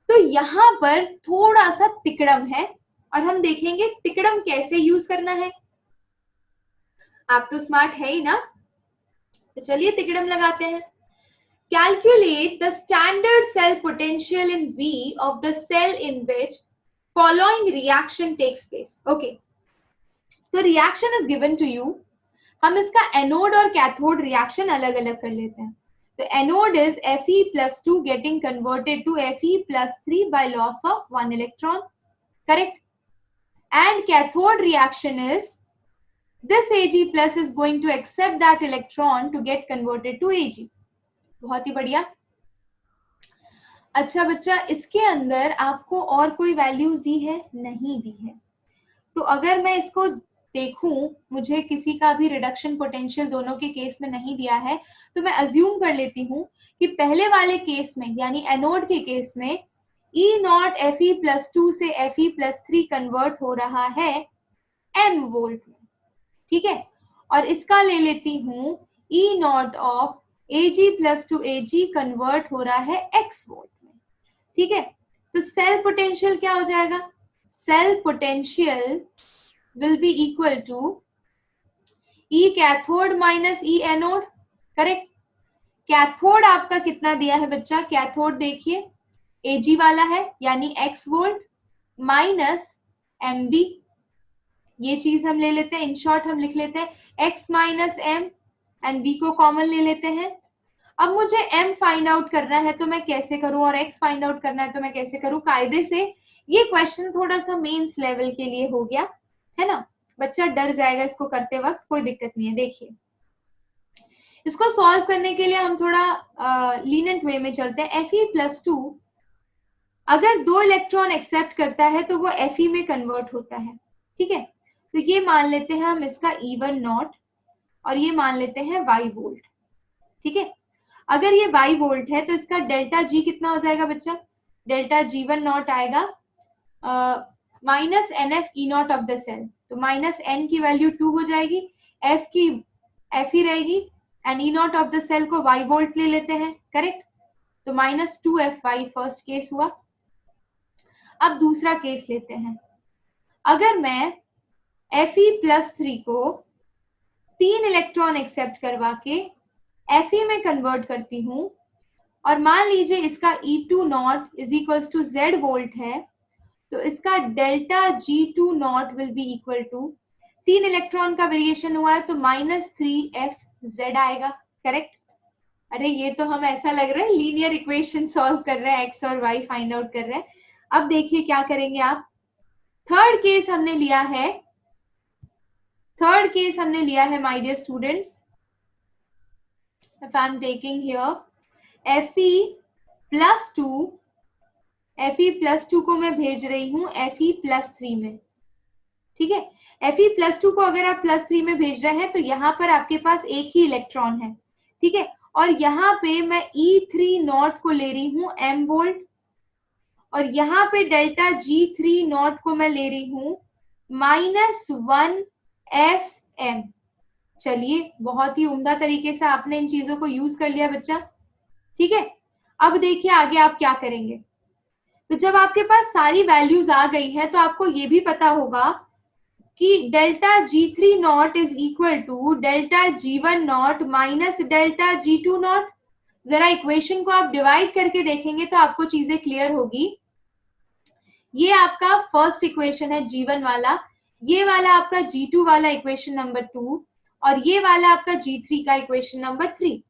तो यहाँ पर थोड़ा सा तिकड़म है और हम देखेंगे तिकड़म कैसे यूज करना है। आप तो स्मार्ट है ही ना, तो चलिए तिकड़म लगाते हैं। Calculate the standard cell potential in V of the cell in which following reaction takes place. Okay, तो reaction is given to you। हम इसका एनोड और कैथोड रिएक्शन अलग अलग कर लेते हैं। तो anode is Fe+2 getting converted to Fe+3 by loss of 1 electron, correct? And cathode reaction is this Ag plus is going to accept that electron to get converted to Ag। बहुत ही बढ़िया। अच्छा बच्चा, इसके अंदर आपको और कोई वैल्यूज दी है? नहीं दी है। तो अगर मैं इसको देखूं, मुझे किसी का भी रिडक्शन पोटेंशियल दोनों के केस में नहीं दिया है, तो मैं अज्यूम कर लेती हूं कि पहले वाले केस में यानी एनोड के केस में E नॉट Fe+2 से Fe+3 कन्वर्ट हो रहा है m वोल्ट में। ठीक है, और इसका ले लेती हूं E not of Ag plus two Ag convert हो रहा है x वोल्ट में, ठीक है। तो सेल पोटेंशियल क्या हो जाएगा, cell potential will be equal to E cathode minus E anode, correct. Cathode आपका कितना दिया है बच्चा, कैथोड देखिए Ag वाला है यानी x वोल्ट माइनस MV, ये चीज हम ले लेते हैं, इन शॉर्ट हम लिख लेते हैं x minus m and v को कॉमन ले लेते हैं। अब मुझे m फाइंड आउट करना है तो मैं कैसे करूं, और x फाइंड आउट करना है तो मैं कैसे करूं, कायदे से ये क्वेश्चन थोड़ा सा मेंस लेवल के लिए हो गया है ना, बच्चा डर जाएगा इसको करते वक्त, कोई दिक्कत नहीं है। देखिए इसको सॉल्व करने के लिए हम थोड़ा लीनिएंट वे में चलते हैं। Fe+2 अगर 2 इलेक्ट्रॉन एक्सेप्ट करता है तो वो Fe में कन्वर्ट होता है, ठीक है। तो ये मान लेते हैं हम इसका E1 नॉट और ये मान लेते हैं y वोल्ट, ठीक है। अगर ये y वोल्ट है तो इसका डेल्टा G कितना हो जाएगा बच्चा, डेल्टा G1 नॉट आएगा minus NF E naught of the cell, तो माइनस n की वैल्यू 2 हो जाएगी, F की F ही रहेगी and E naught of the cell को y वोल्ट ले लेते हैं, करेक्ट। तो माइनस 2Fy फर्स्ट केस हुआ। अब दूसरा केस लेते हैं, अगर मैं Fe+3 को 3 इलेक्ट्रॉन एक्सेप्ट करवा के Fe में कन्वर्ट करती हूं और मान लीजिए इसका E2 naught is equals to Z volt है, तो इसका delta G2 naught will be equal to 3 electron का वेरिएशन हुआ है तो माइनस 3FZ आएगा, करेक्ट। अरे ये तो हम ऐसा लग रहा है लीनियर इक्वेशन सॉल्व कर रहे हैं, x और y फाइंड आउट कर रहे हैं। अब देखिए क्या करेंगे आप, थर्ड केस हमने लिया है my dear students, if I am taking here Fe+2 को मैं भेज रही हूं Fe+3 में, ठीक है। Fe+2 को अगर आप +3 में भेज रहे हैं तो यहाँ पर आपके पास एक ही इलेक्ट्रॉन है, ठीक है। और यहाँ पे मैं E3 नॉट को ले रही हूँ m वोल्ट और यहाँ पे डेल्टा G3 नॉट को मैं ले रही हूँ -1FM। चलिए बहुत ही उम्दा तरीके से आपने इन चीजों को यूज कर लिया बच्चा, ठीक है। अब देखिए आगे आप क्या करेंगे, तो जब आपके पास सारी वैल्यूज आ गई है तो आपको ये भी पता होगा कि delta G3 naught is equal to delta G1 naught minus delta G2 naught. जरा इक्वेशन को आप डिवाइड करके देखेंगे तो आपको चीजें क्लियर होगी। ये आपका फर्स्ट इक्वेशन है G1 वाला, ये वाला आपका G2 वाला इक्वेशन नंबर 2 और ये वाला आपका G3 का इक्वेशन नंबर 3।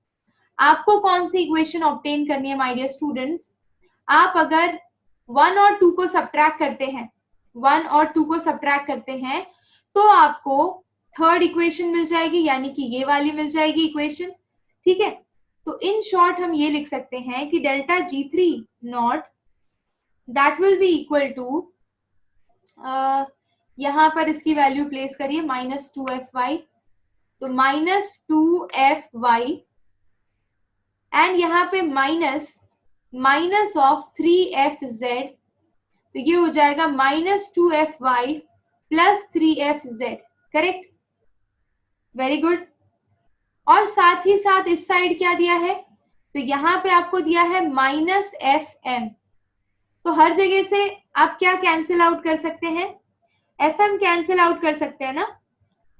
आपको कौन सी इक्वेशन ऑब्टेन करनी है माय डियर स्टूडेंट्स, आप अगर 1 और 2 को सब्ट्रैक्ट करते हैं तो आपको थर्ड इक्वेशन मिल जाएगी, यानी कि ये वाली मिल जाएगी इक्वेशन, ठीक है। तो इन शॉर्ट हम ये लिख सकते हैं कि delta G3 naught that will be equal to, यहां पर इसकी वैल्यू प्लेस करिए -2Fy, तो -2Fy एंड यहाँ पे माइनस ऑफ 3FZ, तो ये हो जाएगा -2Fy plus 3FZ, correct, very good. और साथ ही साथ इस साइड क्या दिया है, तो यहाँ पे आपको दिया है -FM, तो हर जगह से आप क्या कैंसिल आउट कर सकते हैं, FM कैंसिल आउट कर सकते हैं ना,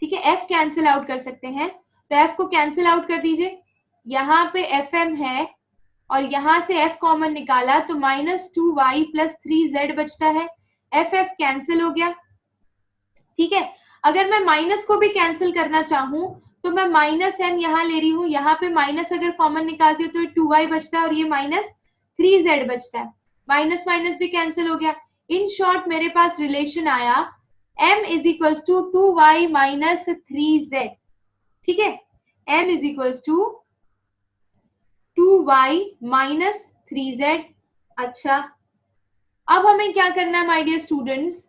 ठीक है, F कैंसिल आउट कर सकते हैं, तो F को कैंसिल आउट कर दीजिए, यहाँ पे FM है और यहाँ से F कॉमन निकाला तो -2Y प्लस 3Z बचता है, FF कैंसिल हो गया, ठीक है। अगर मैं माइनस को भी कैंसिल करना चाहूं तो मैं -M यहाँ ले रही हूँ, यहाँ पे माइनस अगर कॉमन निकालती हूँ तो 2Y बचता है और ये -3Z बचता है, माइनस माइनस भी कैंसिल हो गया। इन शॉर्ट मेरे पास रिलेशन आया M is equals to 2Y minus 3Z, ठीक है, M is equals to 2Y minus 3Z। अच्छा अब हमें क्या करना है माय डियर स्टूडेंट्स,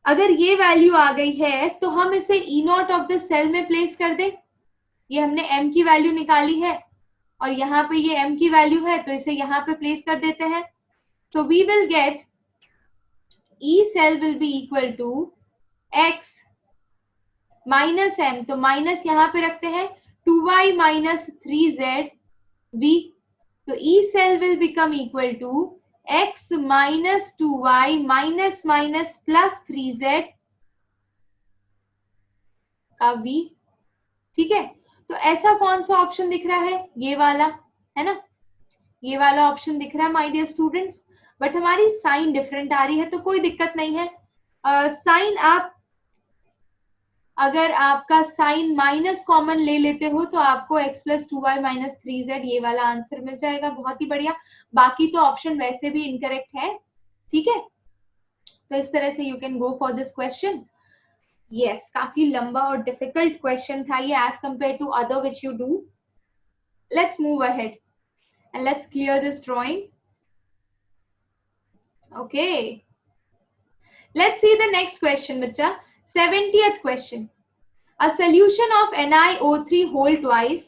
अगर ये वैल्यू आ गई है तो हम इसे E naught of the cell में प्लेस कर दें, ये हमने M की वैल्यू निकाली है और यहाँ पे ये M की वैल्यू है तो इसे यहाँ पे प्लेस कर देते हैं, तो we will get E cell will be equal to X minus M, तो माइनस यहाँ पे रखते हैं 2y minus 3zv. तो E cell will become equal to x minus 2y minus minus plus 3z का v. ठीक है, तो ऐसा कौन सा ऑप्शन दिख रहा है? ये वाला है ना, ये वाला ऑप्शन दिख रहा है माय डियर स्टूडेंट्स. बट हमारी साइन डिफरेंट आ रही है तो कोई दिक्कत नहीं है. साइन आप अगर आपका साइन माइनस कॉमन ले लेते हो तो आपको x plus 2y minus 3z ये वाला आंसर मिल जाएगा. बहुत ही बढ़िया. बाकी तो ऑप्शन वैसे भी इनकरेक्ट है. ठीक है, तो इस तरह से you can go for this question. Yes, काफी लंबा और डिफिकल्ट क्वेश्चन था ये as compare to other which you do. Let's move ahead and let's clear this drawing. Okay, let's see the next question bacha. 70th question. A solution of NiO3 whole twice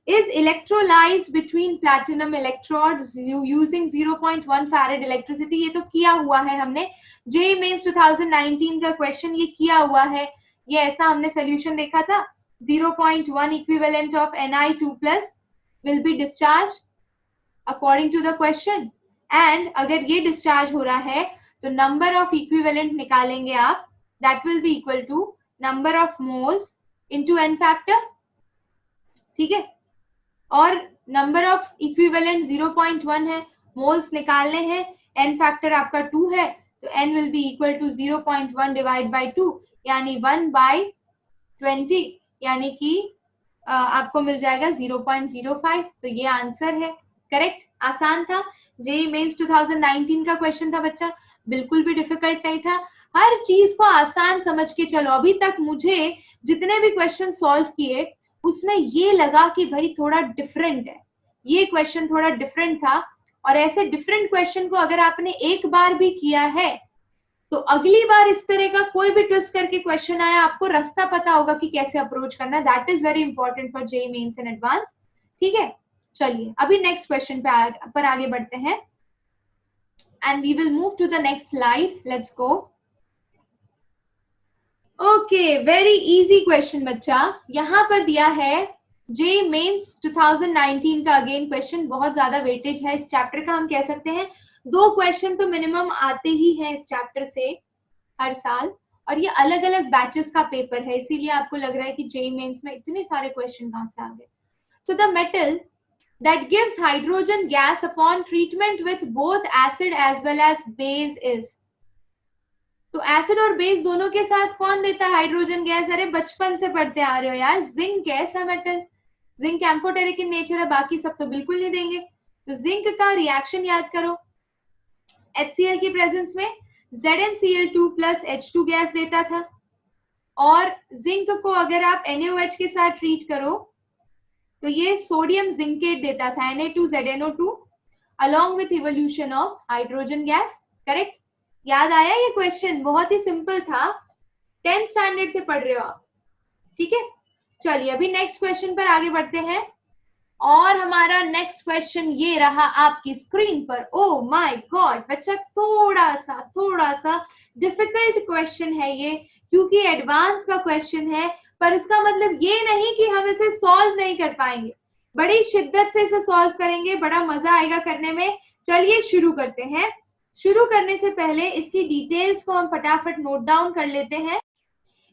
is electrolyzed between platinum electrodes using 0.1 farad electricity. ये तो किया हुआ है हमने, JEE Mains 2019 का question ये किया हुआ है. ये ऐसा हमने सोल्यूशन देखा था. 0.1 equivalent of Ni2 plus will be discharged according to the question. And अगर ये डिस्चार्ज हो रहा है तो नंबर ऑफ इक्विवेलेंट निकालेंगे आप. that will be equal to number of moles into n factor. ठीक है, और नंबर ऑफ इक्विवेलेंट 0.1 है, मोल्स निकालने हैं, n फैक्टर आपका 2 है तो n will be equal to 0.1 divide by 2 यानी 1 by 20 यानी कि आपको मिल जाएगा 0.05. तो ये आंसर है. करेक्ट, आसान था. जेईई मेंस 2019 का क्वेश्चन था बच्चा, बिल्कुल भी डिफिकल्ट नहीं था. हर चीज को आसान समझ के चलो. अभी तक मुझे जितने भी क्वेश्चन सॉल्व किए उसमें ये लगा कि भाई थोड़ा डिफरेंट है, ये क्वेश्चन थोड़ा डिफरेंट था. और ऐसे डिफरेंट क्वेश्चन को अगर आपने एक बार भी किया है तो अगली बार इस तरह का कोई भी ट्विस्ट करके क्वेश्चन आया आपको रास्ता पता होगा कि कैसे अप्रोच करना है. That is very important for JEE Mains in advance. ठीक है, चलिए अभी नेक्स्ट क्वेश्चन पर आगे बढ़ते हैं and we will move to the next slide. Let's go. Okay, very easy question बच्चा. यहां पर दिया है जेईई मेंस 2019 का अगेन क्वेश्चन. बहुत ज्यादा वेटेज है इस चैप्टर का, हम कह सकते हैं 2 क्वेश्चन तो मिनिमम आते ही हैं इस चैप्टर से हर साल. और ये अलग अलग बैचेस का पेपर है, इसीलिए आपको लग रहा है कि जेईई मेंस में इतने सारे क्वेश्चन कहां से आ गए. So the metal that gives hydrogen gas upon treatment with both acid as well as base is. तो एसिड और बेस दोनों के साथ कौन देता है हाइड्रोजन गैस? अरे बचपन से पढ़ते आ रहे हो यार. जिंक कैसा metal, zinc amphoteric in nature है, बाकी सब तो बिल्कुल नहीं देंगे. तो जिंक का रिएक्शन याद करो. HCl की प्रेजेंस में ZnCl2 plus H2 गैस देता था. और जिंक को अगर आप NaOH के साथ ट्रीट करो तो ये सोडियम जिंकेट देता था Na2ZnO2 along with evolution of hydrogen gas. Correct, याद आया ये क्वेश्चन? बहुत ही सिंपल था, 10th स्टैंडर्ड से पढ़ रहे हो आप. ठीक है, चलिए अभी नेक्स्ट क्वेश्चन पर आगे बढ़ते हैं. और हमारा नेक्स्ट क्वेश्चन ये रहा आपकी स्क्रीन पर. ओ माय गॉड बच्चा, थोड़ा सा डिफिकल्ट क्वेश्चन है ये, क्योंकि एडवांस का क्वेश्चन है. पर इसका मतलब ये नहीं कि हम इसे सॉल्व नहीं कर पाएंगे, बड़ी शिद्दत से इसे सॉल्व करेंगे, बड़ा मजा आएगा करने में. चलिए शुरू करते हैं. शुरू करने से पहले इसकी डिटेल्स को हम फटाफट नोट डाउन कर लेते हैं.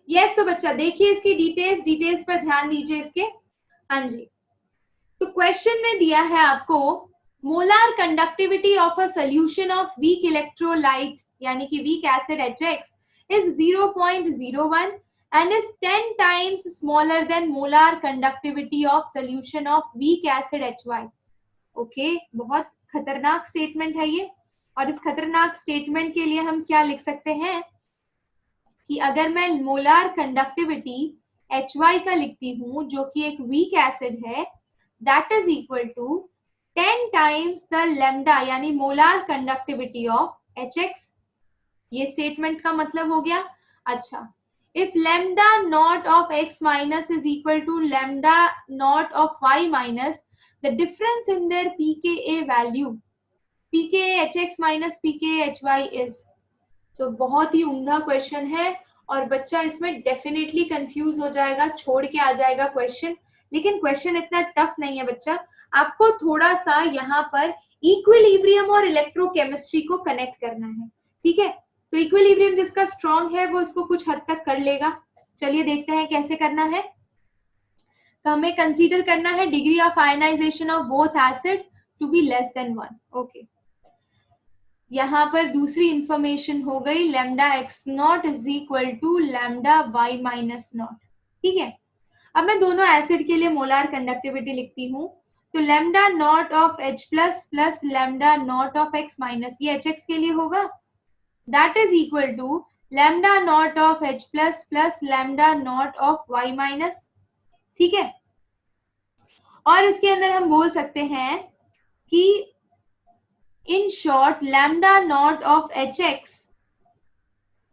यस, तो बच्चा देखिए इसकी डिटेल्स पर ध्यान दीजिए इसके. हाँ जी, तो क्वेश्चन में दिया है आपको molar conductivity of a solution of weak electrolyte यानी कि weak acid HX is 0.01 and is 10 times smaller than molar conductivity of solution of weak acid HY. Okay, बहुत खतरनाक स्टेटमेंट है ये. और इस खतरनाक स्टेटमेंट के लिए हम क्या लिख सकते हैं कि अगर मैं मोलार कंडक्टिविटी HY का लिखती हूं जो कि एक वीक एसिड है, that is equal to 10 times the lambda यानी मोलार कंडक्टिविटी ऑफ HX. ये स्टेटमेंट का मतलब हो गया. अच्छा, if lambda naught of x minus is equal to lambda naught of y minus, the difference in their pKa value, pKa HX minus pKa HY is. तो बहुत ही उम्दा question है और बच्चा इसमें डेफिनेटली कंफ्यूज हो जाएगा, छोड़ के आ जाएगा क्वेश्चन. लेकिन क्वेश्चन इतना टफ नहीं है बच्चा, आपको थोड़ा सा यहाँ पर इक्विलिब्रियम और इलेक्ट्रोकेमिस्ट्री को कनेक्ट करना है, ठीक है। तो इक्विलिब्रियम जिसका स्ट्रॉन्ग है वो इसको कुछ हद तक कर लेगा। चलिए देखते हैं कैसे करना है। तो हमें कंसीडर करना है degree of ionisation of both acid to be less than 1। Okay, यहाँ पर दूसरी इंफॉर्मेशन हो गई lambda X naught is equal to lambda Y minus naught, ठीक है। अब मैं दोनों एसिड के लिए मोलार कंडक्टिविटी लिखती हूँ। तो lambda naught of H plus plus lambda naught of X minus, ये HX के लिए होगा, that is equal to lambda naught of H plus plus lambda naught of Y minus, ठीक है। और इसके अंदर हम बोल सकते हैं कि in short lambda naught of HX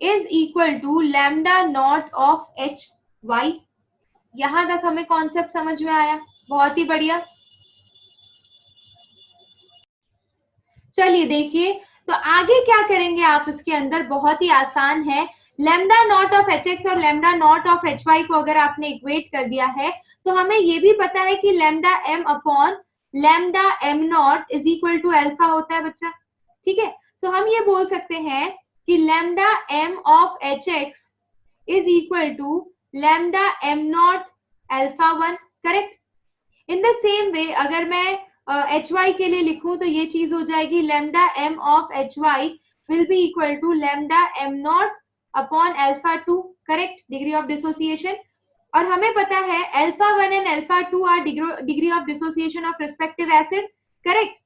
is equal to lambda naught of HY। यहां तक हमें कॉन्सेप्ट समझ में आया, बहुत ही बढ़िया। चलिए देखिए, तो आगे क्या करेंगे आप इसके अंदर, बहुत ही आसान है। लैम्डा नॉट ऑफ HX और लैम्डा नॉट ऑफ HY को अगर आपने इक्वेट कर दिया है तो हमें ये भी पता है कि lambda M upon lambda M naught is equal to alpha होता है बच्चा, ठीक है। सो हम ये बोल सकते हैं कि lambda M of HX is equal to lambda M naught alpha 1, correct. In the same way अगर मैं HY के लिए लिखूं तो ये चीज हो जाएगी lambda M of HY will be equal to lambda M naught upon alpha 2, correct, degree of dissociation. और हमें पता है alpha 1 and alpha 2 are degree of dissociation of respective acid, correct.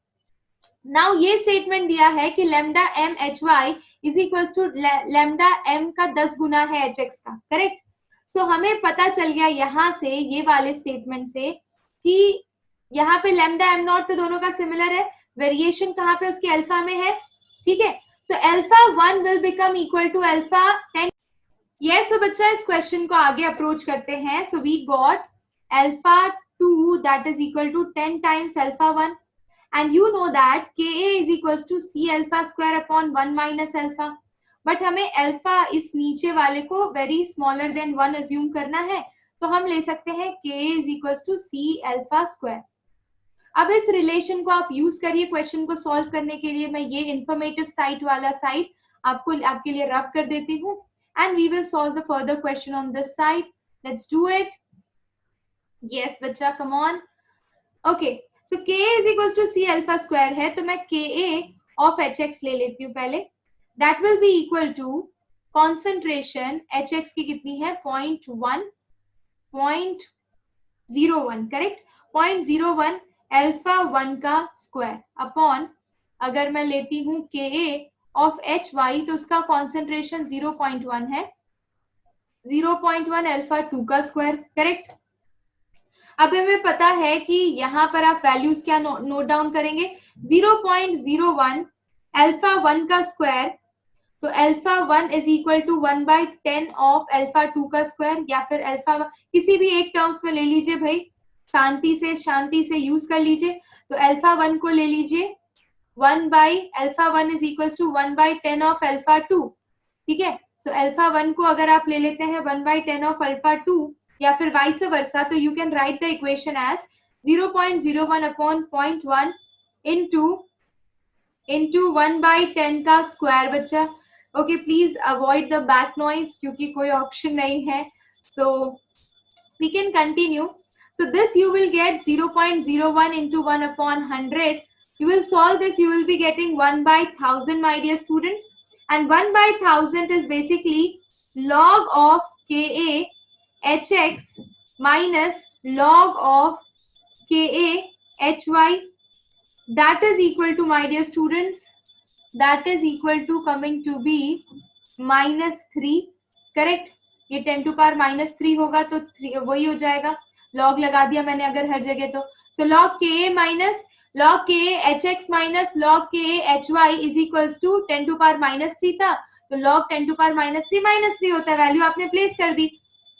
Now ये स्टेटमेंट दिया है कि lambda M HY is equals to lambda M का 10 गुना है HX का, करेक्ट। तो हमें पता चल गया यहाँ से, ये वाले स्टेटमेंट से, कि यहाँ पे लैम्डा M नॉट तो दोनों का सिमिलर है, वेरिएशन कहाँ पे उसके अल्फा में है, ठीक है। So alpha 1 will become equal to alpha 10। Yes, तो बच्चा इस क्वेश्चन को आगे अप्रोच करते हैं। So we got alpha 2 that is equal to 10 times alpha 1 and you know that Ka is equals to C alpha square upon 1 minus alpha. But हमें alpha इस नीचे वाले को वेरी स्मॉलर देन 1 अज्यूम करना है, तो हम ले सकते हैं Ka is equals to C alpha square. अब इस रिलेशन को आप यूज करिए क्वेश्चन को सॉल्व करने के लिए। मैं ये इंफॉर्मेटिव साइट वाला साइट आपके लिए रफ कर देती हूँ and we will solve the further question on this side. Let's do it. Yes बच्चा, come on. Okay, so Ka is equals to C alpha square है, तो मैं Ka ऑफ HX ले लेती हूँ पहले। That will be equal to concentration HX की कितनी है, 0.01, करेक्ट, 0.01 अल्फा 1 का स्क्वायर अपॉन, अगर मैं लेती हूँ Ka ऑफ HY तो उसका कॉन्सेंट्रेशन 0.1 है, 0.1 अल्फा 2 का स्क्वायर, करेक्ट। अब हमें पता है कि यहाँ पर आप वैल्यूज क्या नोट डाउन करेंगे, 0.01 अल्फा 1 का स्क्वायर, तो alpha 1 is equal to 1/10 of alpha 2 का स्क्वायर, या फिर अल्फा किसी भी एक टर्म्स में ले लीजिए भाई, शांति से यूज कर लीजिए। तो अल्फा 1 को ले लीजिए, alpha 1 is equal to 1/10 of alpha 2, ठीक है। सो अल्फा 1 को अगर आप ले लेते हैं 1/10 ऑफ अल्फा 2 या फिर वाइस वर्सा, तो you can write the equation as 0.01 upon 0.1 into 1/10 का स्क्वायर बच्चा। Okay, please avoid the back noise क्योंकि कोई ऑप्शन नहीं है। So we can continue. So this you will get 0.01 into 1 upon 100. You will solve this, you will be getting 1/1000, my dear students. And 1/1000 is basically log of Ka HX minus log of Ka HY. That is equal to, my dear students, that is equal to coming to be -3, correct. ये 10 to power -3 होगा तो वही हो जाएगा, log लगा दिया मैंने अगर हर जगह तो। So log Ka minus log Ka HX minus log Ka HY is equals to 10 to power -3 था, तो लॉग 10 टू पावर -3 होता है, वैल्यू आपने प्लेस कर दी।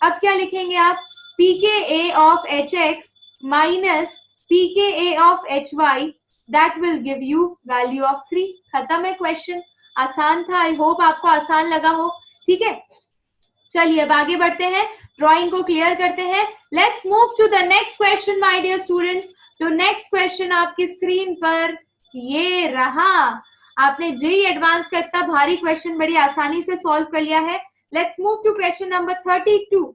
अब क्या लिखेंगे आप, Pka of HX minus Pka of HY, that will give you value of 3। खत्म है क्वेश्चन, आसान था, आई होप आपको आसान लगा हो, ठीक है। चलिए अब आगे बढ़ते हैं। ड्राइंग को क्लियर करते हैं. Let's move to the next question my dear students. तो नेक्स्ट क्वेश्चन आपकी स्क्रीन पर ये रहा. आपने जेईई एडवांस का इतना भारी क्वेश्चन बड़ी आसानी से सॉल्व कर लिया है. Let's move to question number 32.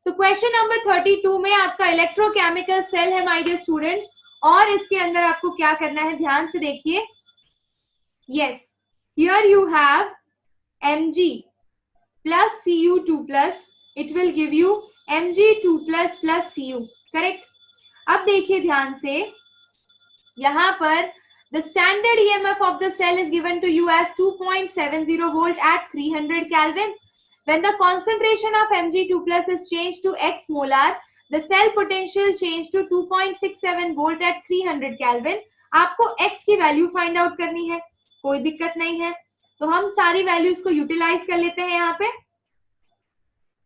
So question number 32 में आपका इलेक्ट्रोकेमिकल सेल है माय डियर स्टूडेंट्स, और इसके अंदर आपको क्या करना है ध्यान से देखिए. Yes, here you have Mg plus Cu2 plus, it will give you Mg2 plus Cu. Correct. अब देखिए ध्यान से, यहां पर the standard EMF of the cell is given to you as 2.70 volt at 300 Kelvin. When the concentration of Mg2 plus is changed to x molar, the cell potential changed to 2.67 volt at 300 Kelvin. आपको x की value find out करनी है, कोई दिक्कत नहीं है. तो हम सारी वैल्यूज को यूटिलाइज कर लेते हैं यहाँ पे.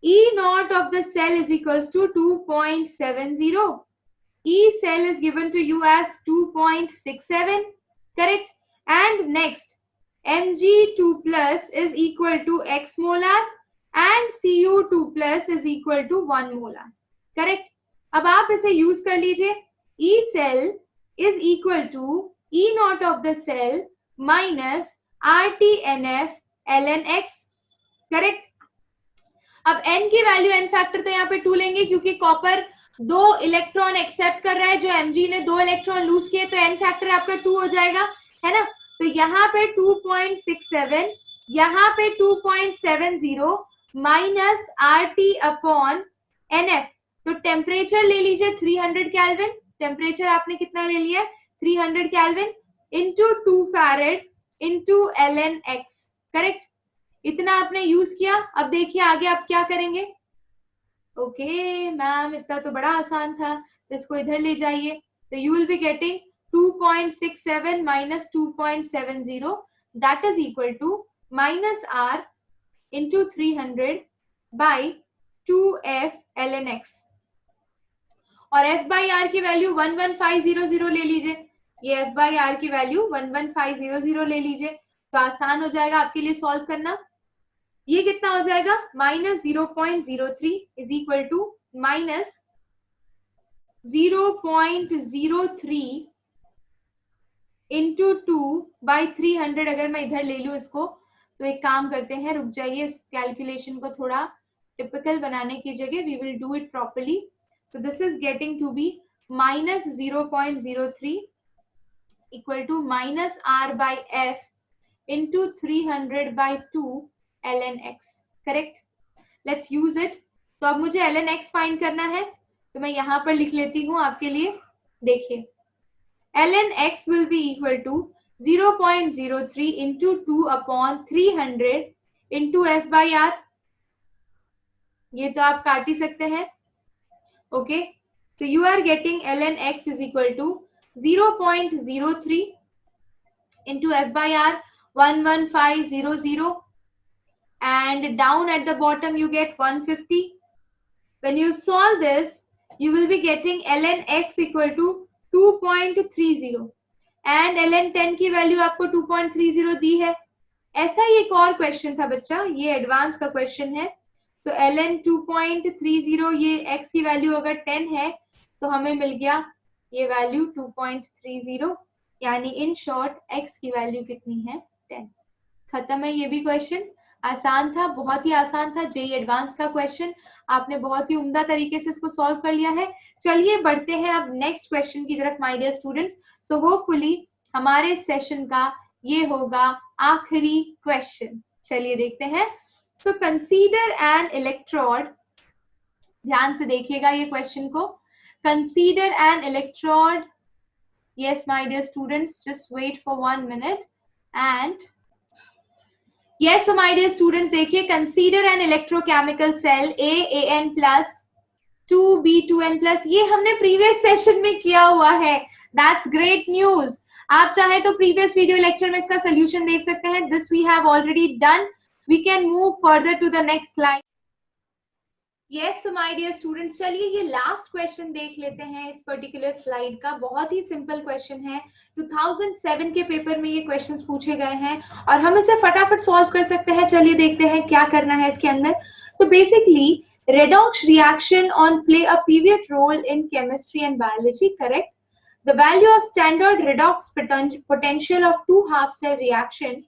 E naught of the cell is equals to 2.70. E cell is given to you as 2.67. Correct. And next, Mg2 plus is equal to x molar and Cu2 plus is equal to 1 molar. Correct. अब आप इसे use कर लीजिए. E cell is equal to E naught of the cell minus RTNF ln x. Correct. अब n की value n factor तो यहाँ पे 2 लेंगे क्योंकि कॉपर 2 इलेक्ट्रॉन एक्सेप्ट कर रहा है, जो Mg ने 2 इलेक्ट्रॉन लूज किए, तो n फैक्टर आपका 2 हो जाएगा, है ना. तो यहाँ पे 2.67, यहाँ पे 2.70 माइनस RT अपॉन NF. तो टेम्परेचर ले लीजिए 300 केल्विन. टेम्परेचर आपने कितना ले लिया, 300 kelvin into 2 farad into ln x. Correct. इतना आपने यूज किया. अब देखिए आगे आप क्या करेंगे. ओके मैम, इतना तो बड़ा आसान था, तो इसको इधर ले जाइए. तो you will be getting 2.67 minus 2.70, that is equal to minus r into 300 by 2f ln x. और f बाई r की वैल्यू 11500 ले लीजिए. ये f बाई r की वैल्यू 11500 ले लीजिए, तो आसान हो जाएगा आपके लिए सॉल्व करना. ये कितना हो जाएगा, minus 0.03 is equal to minus 0.03 into 2 by 300. अगर मैं इधर ले लूं इसको, तो एक काम करते हैं, रुक जाइए, इस कैलकुलेशन को थोड़ा टिपिकल बनाने की जगह we will do it properly. So this is getting to be minus 0.03 equal to minus r by f into 300 by 2 ln x. Correct. Let's use it. तो अब मुझे ln x फाइंड करना है, तो मैं यहाँ पर लिख लेती हूँ आपके लिए. देखिए ln x will be equal to 0.03 into 2 upon 300 into f by r. ये तो आप काट ही सकते हैं. ओके. तो you are getting ln x is equal to 0.03 into f by r 11500, and down at the bottom you get 150. When you solve this, you will be getting ln x equal to 2.30 and ln 10 की value आपको 2.30 दी है. ऐसा ही एक और question था बच्चा, ये advance का क्वेश्चन है. तो ln 2.30, ये x की वैल्यू अगर 10 है तो हमें मिल गया ये वैल्यू 2.30, यानी इन शॉर्ट x की वैल्यू कितनी है, 10. खत्म है ये भी क्वेश्चन. आसान था, बहुत ही आसान था. जेईई एडवांस का क्वेश्चन आपने बहुत ही उम्दा तरीके से इसको सॉल्व कर लिया है. चलिए बढ़ते हैं अब नेक्स्ट क्वेश्चन की तरफ my dear students. So hopefully हमारे सेशन का ये होगा आखिरी क्वेश्चन. चलिए देखते हैं. So consider an electrode. ध्यान से देखिएगा ये क्वेश्चन को. Consider an electrode. Yes, my dear students, just wait for 1 minute. And yes, so my dear students, देखिए, consider an electrochemical cell AAN plus 2B2N plus. ये हमने previous session में किया हुआ है. That's great news. आप चाहे तो previous video lecture में इसका solution देख सकते हैं. This we have already done. We can move further to the next slide. Yes, so my dear students, चलिए ये लास्ट क्वेश्चन देख लेते हैं इस पर्टिकुलर स्लाइड का. बहुत ही सिंपल क्वेश्चन है. 2007 के पेपर में ये क्वेश्चंस पूछे गए हैं और हम इसे फटाफट सॉल्व कर सकते हैं. चलिए देखते हैं क्या करना है इसके अंदर. तो basically Redox reaction on play a pivot role in chemistry and biology, correct? The value of standard redox potential of two half cell reaction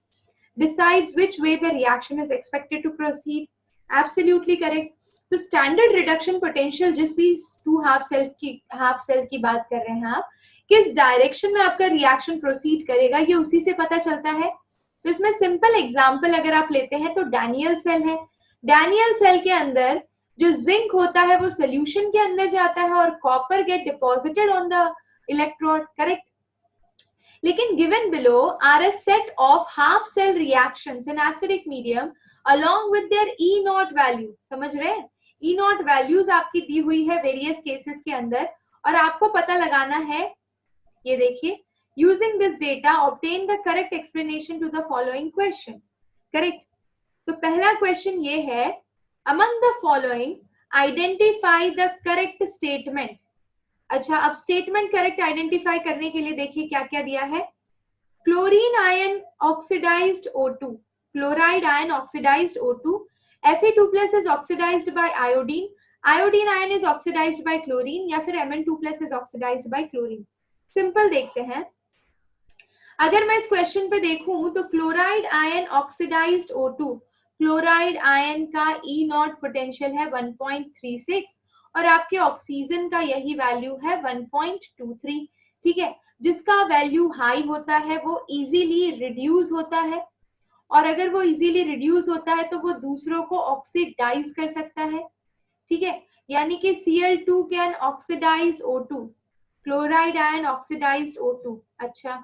decides which way the reaction is expected to proceed. Absolutely correct. तो standard reduction potential जिस भी to half cell की बात कर रहे हैं आप, किस डायरेक्शन में आपका रिएक्शन प्रोसीड करेगा ये उसी से पता चलता है। तो इसमें सिंपल एग्जांपल अगर आप लेते हैं तो डैनियल सेल है। डैनियल सेल के अंदर जो जिंक होता है वो सोल्यूशन के अंदर जाता है और copper get deposited on the electrode, correct? लेकिन given below are a set of half cell reactions in acidic medium along with their E naught value, समझ रहे हैं? E naught values आपकी दी हुई है वेरियस केसेस के अंदर और आपको पता लगाना है, ये देखिए, using this data obtain the correct explanation to the following question, correct? तो पहला क्वेश्चन ये है, among the following identify the correct statement। अच्छा, अब स्टेटमेंट करेक्ट आइडेंटिफाई करने के लिए देखिए क्या क्या दिया है। Chlorine ion oxidised O2, chloride ion oxidised O2, Fe2+ is oxidized by iodine, iodine ion is oxidized by chlorine या फिर Mn2+ is oxidized by chlorine। Simple देखते हैं, अगर मैं इस क्वेश्चन पे देखूं तो chloride ion oxidised O2, chloride ion का E नॉट पोटेंशियल है 1.36 और आपके ऑक्सीजन का यही वैल्यू है 1.23, ठीक है? जिसका वैल्यू हाई होता है वो इजीली रिड्यूस होता है और अगर वो इजीली रिड्यूस होता है तो वो दूसरों को ऑक्सीडाइज कर सकता है, ठीक है? यानी कि Cl2 can oxidise O2, chloride ion oxidised O2। अच्छा,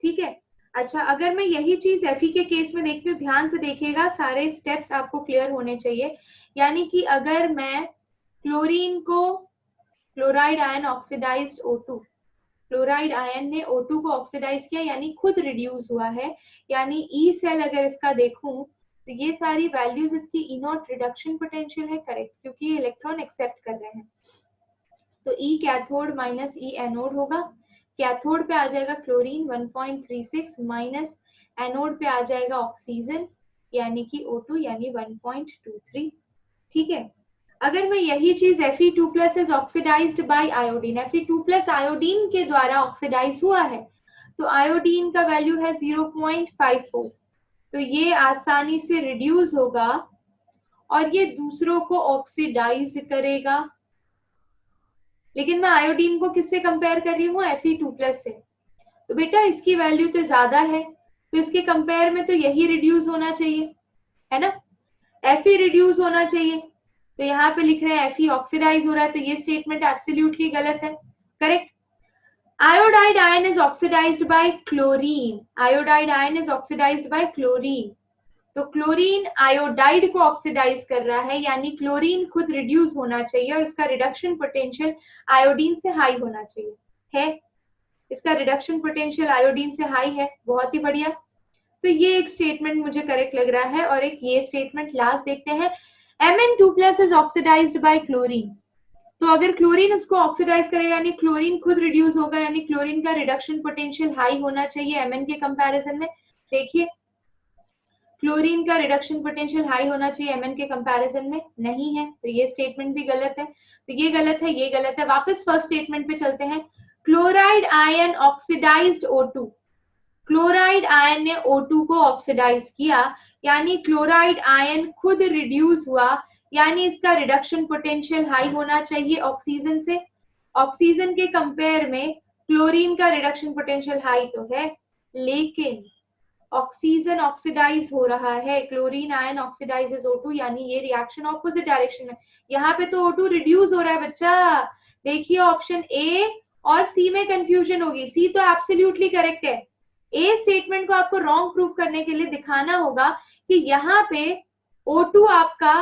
ठीक है। अच्छा, अगर मैं यही चीज Fe के केस में देखती हूँ, ध्यान से देखिएगा, सारे स्टेप्स आपको क्लियर होने चाहिए। यानी कि अगर मैं क्लोरीन को chloride ion oxidised O2, chloride ion ने O2 को ऑक्सीडाइज किया यानी खुद रिड्यूस हुआ है, यानी ई सेल अगर इसका देखूं तो ये सारी वैल्यूज इसकी ई नॉट रिडक्शन पोटेंशियल है, करेक्ट? क्योंकि ये इलेक्ट्रॉन एक्सेप्ट कर रहे हैं। तो ई कैथोड माइनस ई एनोड होगा। कैथोड पे आ जाएगा क्लोरीन 1.36 माइनस एनोड पे आ जाएगा ऑक्सीजन यानी कि O2 यानी 1.23, ठीक है? अगर मैं यही चीज Fe2+ is oxidized by iodine, Fe2+ iodine के द्वारा ऑक्सीडाइज हुआ है तो आयोडीन का वैल्यू है 0.54, तो ये आसानी से रिड्यूस होगा और ये दूसरों को ऑक्सीडाइज करेगा। लेकिन मैं आयोडीन को किससे कंपेयर कर रही हूँ? Fe2+ से। तो बेटा इसकी वैल्यू तो ज्यादा है तो इसके कंपेयर में तो यही रिड्यूस होना चाहिए, है ना? Fe रिड्यूस होना चाहिए, तो यहाँ पे लिख रहे हैं Fe ऑक्सीडाइज हो रहा है, तो ये स्टेटमेंट एब्सोल्युटली गलत है, correct? Iodide ion is oxidised by chlorine, iodide ion is oxidised by chlorine, तो क्लोरीन आयोडाइड को ऑक्सीडाइज कर रहा है यानी क्लोरीन खुद रिड्यूस होना चाहिए और इसका रिडक्शन पोटेंशियल आयोडीन से हाई होना चाहिए, है? इसका रिडक्शन पोटेंशियल आयोडीन से हाई है, बहुत ही बढ़िया। तो ये एक स्टेटमेंट मुझे करेक्ट लग रहा है और एक ये स्टेटमेंट लास्ट देखते हैं, Mn2+ is oxidized by chlorine, तो अगर क्लोरीन उसको ऑक्सीडाइज करेगा यानी क्लोरीन खुद रिड्यूस होगा यानी क्लोरीन का रिडक्शन पोटेंशियल हाई होना चाहिए Mn के कंपैरिजन में। देखिए क्लोरीन का रिडक्शन पोटेंशियल हाई होना चाहिए Mn के कंपैरिजन में, नहीं है, तो ये स्टेटमेंट भी गलत है। तो ये गलत है, ये गलत है। वापस फर्स्ट स्टेटमेंट पे चलते हैं, chloride ion oxidised O2, chloride ion ने O2 को ऑक्सीडाइज किया यानी क्लोराइड आयन खुद रिड्यूस हुआ यानी इसका रिडक्शन पोटेंशियल हाई होना चाहिए ऑक्सीजन से। ऑक्सीजन के कंपेयर में क्लोरीन का रिडक्शन पोटेंशियल हाई तो है, लेकिन ऑक्सीजन ऑक्सीडाइज हो रहा है, क्लोरीन आयन ऑक्सीडाइजेस O2 यानी ये रिएक्शन ऑपोजिट डायरेक्शन में। यहाँ पे तो O2 रिड्यूस हो रहा है बच्चा। देखिए ऑप्शन ए और सी में कंफ्यूजन होगी, सी तो एब्सोल्युटली करेक्ट है। ए स्टेटमेंट को आपको रॉन्ग प्रूव करने के लिए दिखाना होगा कि यहाँ पे O2 आपका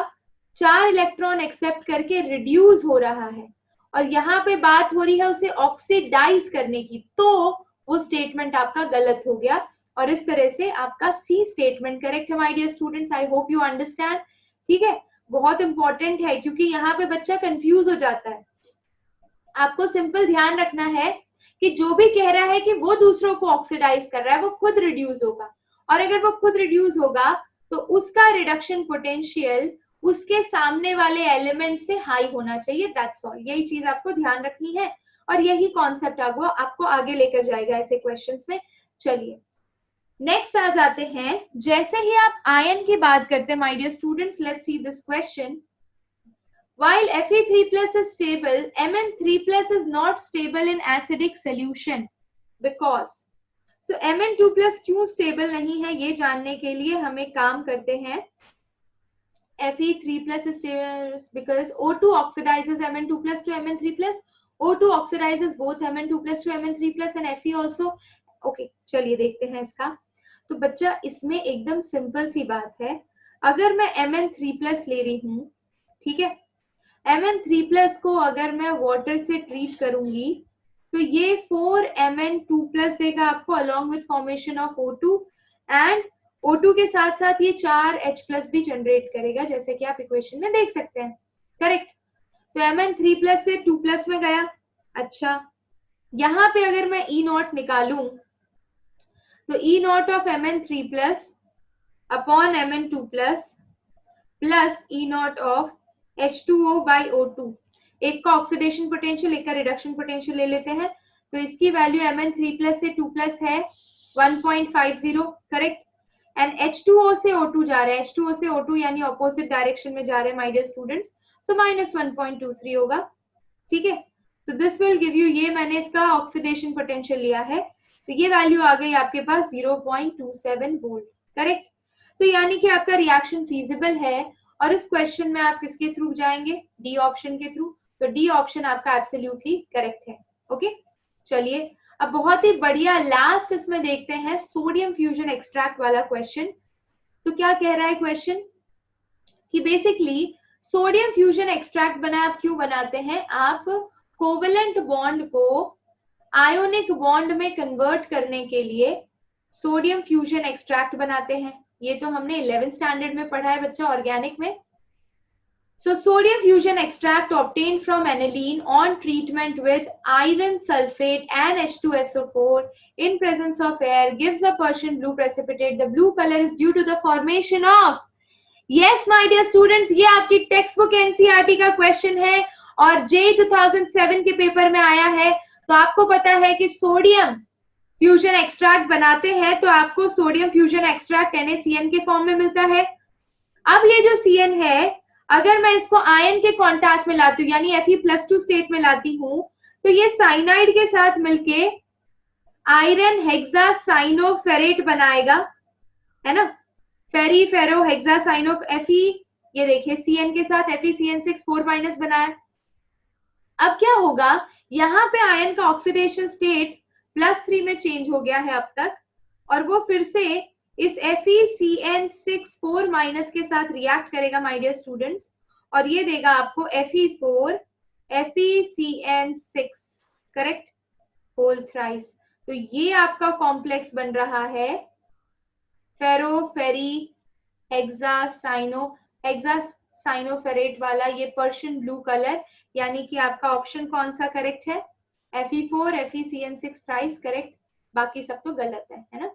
4 इलेक्ट्रॉन एक्सेप्ट करके रिड्यूस हो रहा है और यहाँ पे बात हो रही है उसे ऑक्सीडाइज करने की, तो वो स्टेटमेंट आपका गलत हो गया और इस तरह से आपका सी स्टेटमेंट करेक्ट है my dear students. I hope you understand, ठीक है? बहुत इंपॉर्टेंट है क्योंकि यहाँ पे बच्चा कंफ्यूज हो जाता है। आपको सिंपल ध्यान रखना है कि जो भी कह रहा है कि वो दूसरों को ऑक्सीडाइज कर रहा है वो खुद रिड्यूस होगा और अगर वो खुद रिड्यूस होगा तो उसका रिडक्शन पोटेंशियल उसके सामने वाले एलिमेंट से हाई होना चाहिए, दैट्स ऑल। यही चीज आपको ध्यान रखनी है और यही कॉन्सेप्ट आपको आगे लेकर जाएगा ऐसे क्वेश्चंस में। चलिए नेक्स्ट आ जाते हैं। जैसे ही आप आयन की बात करते हैं my dear students, let's see this question. While Fe3 plus is stable, Mn3 plus is not stable in acidic solution because, so Mn2 plus क्यों stable नहीं है ये जानने के लिए हम एक काम करते हैं। Fe3 plus is stable because O2 oxidizes Mn2 plus to Mn3 plus, O2 oxidizes both Mn2 plus to Mn3 plus and Fe also। Okay, चलिए देखते हैं इसका। तो बच्चा इसमें एकदम सिंपल सी बात है, अगर मैं Mn3 plus ले रही हूं, ठीक है, Mn3 प्लस को अगर मैं वाटर से ट्रीट करूंगी तो ये 4Mn2 प्लस देगा आपको along with formation of O2 and O2 के साथ साथ ये 4H प्लस भी जनरेट करेगा, जैसे कि आप इक्वेशन में देख सकते हैं, करेक्ट। तो Mn3 प्लस से 2 प्लस में गया। अच्छा, यहां पे अगर मैं E नॉट निकालूं तो E naught of Mn3 plus upon Mn2 plus plus E naught of H2O by O2, एक का ऑक्सीडेशन पोटेंशियल एक का रिडक्शन पोटेंशियल ले लेते हैं, तो इसकी वैल्यू Mn3 प्लस से 2 प्लस है 1.50, करेक्ट। एंड H2O से O2 जा रहा है, H2O से O2 यानी ऑपोजिट डायरेक्शन में जा रहे हैं माय डियर स्टूडेंट्स, सो -1.23 होगा, ठीक है। तो दिस विल गिव यू, ये मैंने इसका ऑक्सीडेशन पोटेंशियल लिया है, तो ये वैल्यू आ गई आपके पास 0.27 वोल्ट, करेक्ट। तो यानी कि आपका रिएक्शन फीजिबल है और इस क्वेश्चन में आप किसके थ्रू जाएंगे, डी ऑप्शन के थ्रू। तो डी ऑप्शन आपका एब्सोल्युटली करेक्ट है। ओके, चलिए अब बहुत ही बढ़िया लास्ट इसमें देखते हैं सोडियम फ्यूजन एक्सट्रैक्ट वाला क्वेश्चन। तो क्या कह रहा है क्वेश्चन कि बेसिकली सोडियम फ्यूजन एक्सट्रैक्ट बना, आप क्यों बनाते हैं, आप कोवेलेंट बॉन्ड को आयोनिक बॉन्ड में कन्वर्ट करने के लिए सोडियम फ्यूजन एक्सट्रैक्ट बनाते हैं। ये तो हमने 11th स्टैंडर्ड में पढ़ा है बच्चा, ऑर्गेनिक में। So sodium fusion extract obtained from aniline on treatment with iron sulfate and H2SO4 in presence of air gives a Persian blue precipitate. The blue color is due to the formation of, yes my dear students, ये आपकी text book NCERT का question है और JEE 2007 के paper में आया है। तो आपको पता है कि सोडियम फ्यूजन एक्सट्रैक्ट बनाते हैं तो आपको सोडियम फ्यूजन एक्सट्रैक्ट NaCN के फॉर्म में मिलता है। अब ये जो CN है, अगर मैं इसको आयन के कांटेक्ट में लाती हूँ यानी Fe+2 स्टेट में लाती हूँ तो ये साइनाइड के साथ मिलके आयरन हेक्सासाइनोफेरेट बनाएगा, है ना, फेरी फेरो हेक्सासाइनो Fe, ये देखिए CN के साथ FeCN6 4- बनाया। अब क्या होगा, यहाँ पे आयन का ऑक्सीडेशन स्टेट +3 में चेंज हो गया है अब तक, और वो फिर से इस FeCN6 4- के साथ रिएक्ट करेगा माय डियर स्टूडेंट्स, और ये देगा आपको Fe4 FeCN6, correct, whole thrice. तो ये आपका कॉम्प्लेक्स बन रहा है फेरो फेरी हेक्सासाइनोफेरेट वाला, ये पर्शियन ब्लू कलर, यानी कि आपका ऑप्शन कौन सा करेक्ट है, Fe4 FeCN6 थ्राइस, करेक्ट। बाकी सब तो गलत है ना,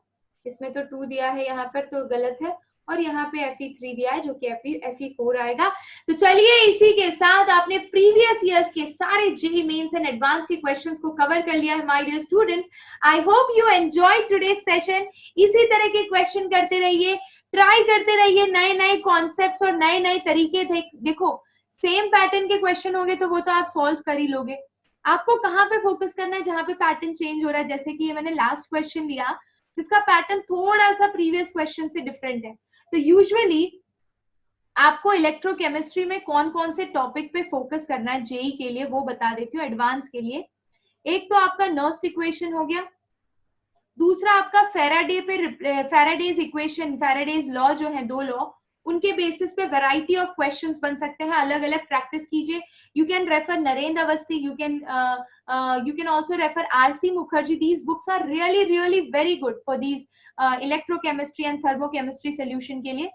इसमें तो 2 दिया है यहाँ पर तो गलत है, और यहाँ पे Fe3 दिया है जो कि Fe4 आएगा। तो चलिए इसी के साथ आपने प्रीवियस ईयर्स के सारे जेईई मेंस एंड एडवांस के क्वेश्चंस को कवर कर लिया है my dear students. I hope you enjoyed today's session. इसी तरह के क्वेश्चन करते रहिए, ट्राई करते रहिए नए नए कॉन्सेप्ट्स और नए नए तरीके। देखो सेम पैटर्न के क्वेश्चन होंगे तो वो तो आप सॉल्व कर ही लोगे, आपको कहाँ पे फोकस करना है जहां पे पैटर्न चेंज हो रहा है। जैसे कि ये मैंने लास्ट क्वेश्चन लिया जिसका पैटर्न थोड़ा सा प्रीवियस क्वेश्चन से डिफरेंट है। तो यूजुअली आपको इलेक्ट्रोकेमिस्ट्री में कौन कौन से टॉपिक पे फोकस करना है जेईई के लिए वो बता देती हूँ एडवांस के लिए। एक तो आपका नर्स्ट इक्वेशन हो गया, दूसरा आपका फैराडेज इक्वेशन, फैराडेज लॉ जो है 2 लॉ, उनके बेसिस पे वैरायटी ऑफ क्वेश्चंस बन सकते हैं, अलग अलग प्रैक्टिस कीजिए। You can refer Narendra Awasthi, you can also refer RC Mukherjee. These books are really very good for these electrochemistry and thermochemistry solution के लिए।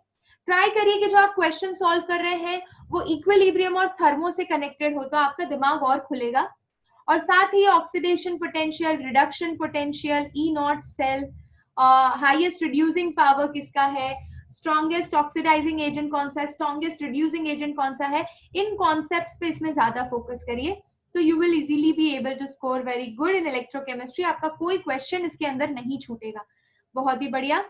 ट्राई करिए कि जो आप क्वेश्चन सॉल्व कर रहे हैं वो इक्विलिब्रियम और थर्मो से कनेक्टेड हो, तो आपका दिमाग और खुलेगा। और साथ ही oxidation potential, reduction potential, E0 cell, highest reducing power किसका है, स्ट्रॉन्गेस्ट ऑक्सीडाइजिंग एजेंट कौन सा है, स्ट्रॉन्गेस्ट रिड्यूसिंग एजेंट कौन सा है, इन कॉन्सेप्ट्स पे इसमें ज्यादा फोकस करिए, तो you will easily be able to score very good in electrochemistry. आपका कोई क्वेश्चन इसके अंदर नहीं छूटेगा। बहुत ही बढ़िया।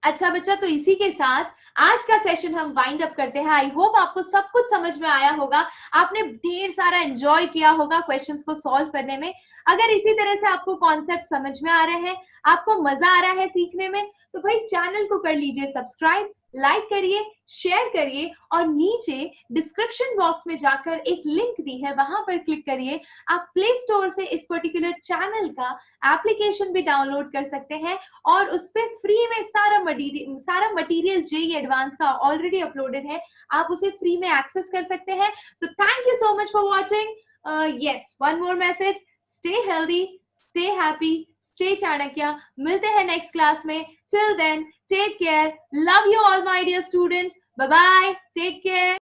अच्छा बच्चा, तो इसी के साथ आज का सेशन हम वाइंड अप करते हैं। आई होप आपको सब कुछ समझ में आया होगा, आपने ढेर सारा एंजॉय किया होगा क्वेश्चंस को सॉल्व करने में। अगर इसी तरह से आपको कॉन्सेप्ट समझ में आ रहे हैं, आपको मजा आ रहा है सीखने में, तो भाई चैनल को कर लीजिए सब्सक्राइब, लाइक करिए, शेयर करिए, और नीचे डिस्क्रिप्शन बॉक्स में जाकर एक लिंक दी है, वहां पर क्लिक करिए। आप प्ले स्टोर से इस पर्टिकुलर चैनल का एप्लीकेशन भी डाउनलोड कर सकते हैं, और उस पर फ्री में सारा मटेरियल जेईई एडवांस का ऑलरेडी अपलोडेड है, आप उसे फ्री में एक्सेस कर सकते हैं। So thank you so much for watching. Yes, one more message, stay healthy, stay happy, stay Chanakya. मिलते हैं नेक्स्ट क्लास में। Till then, take care, love you all my dear students, bye bye, take care.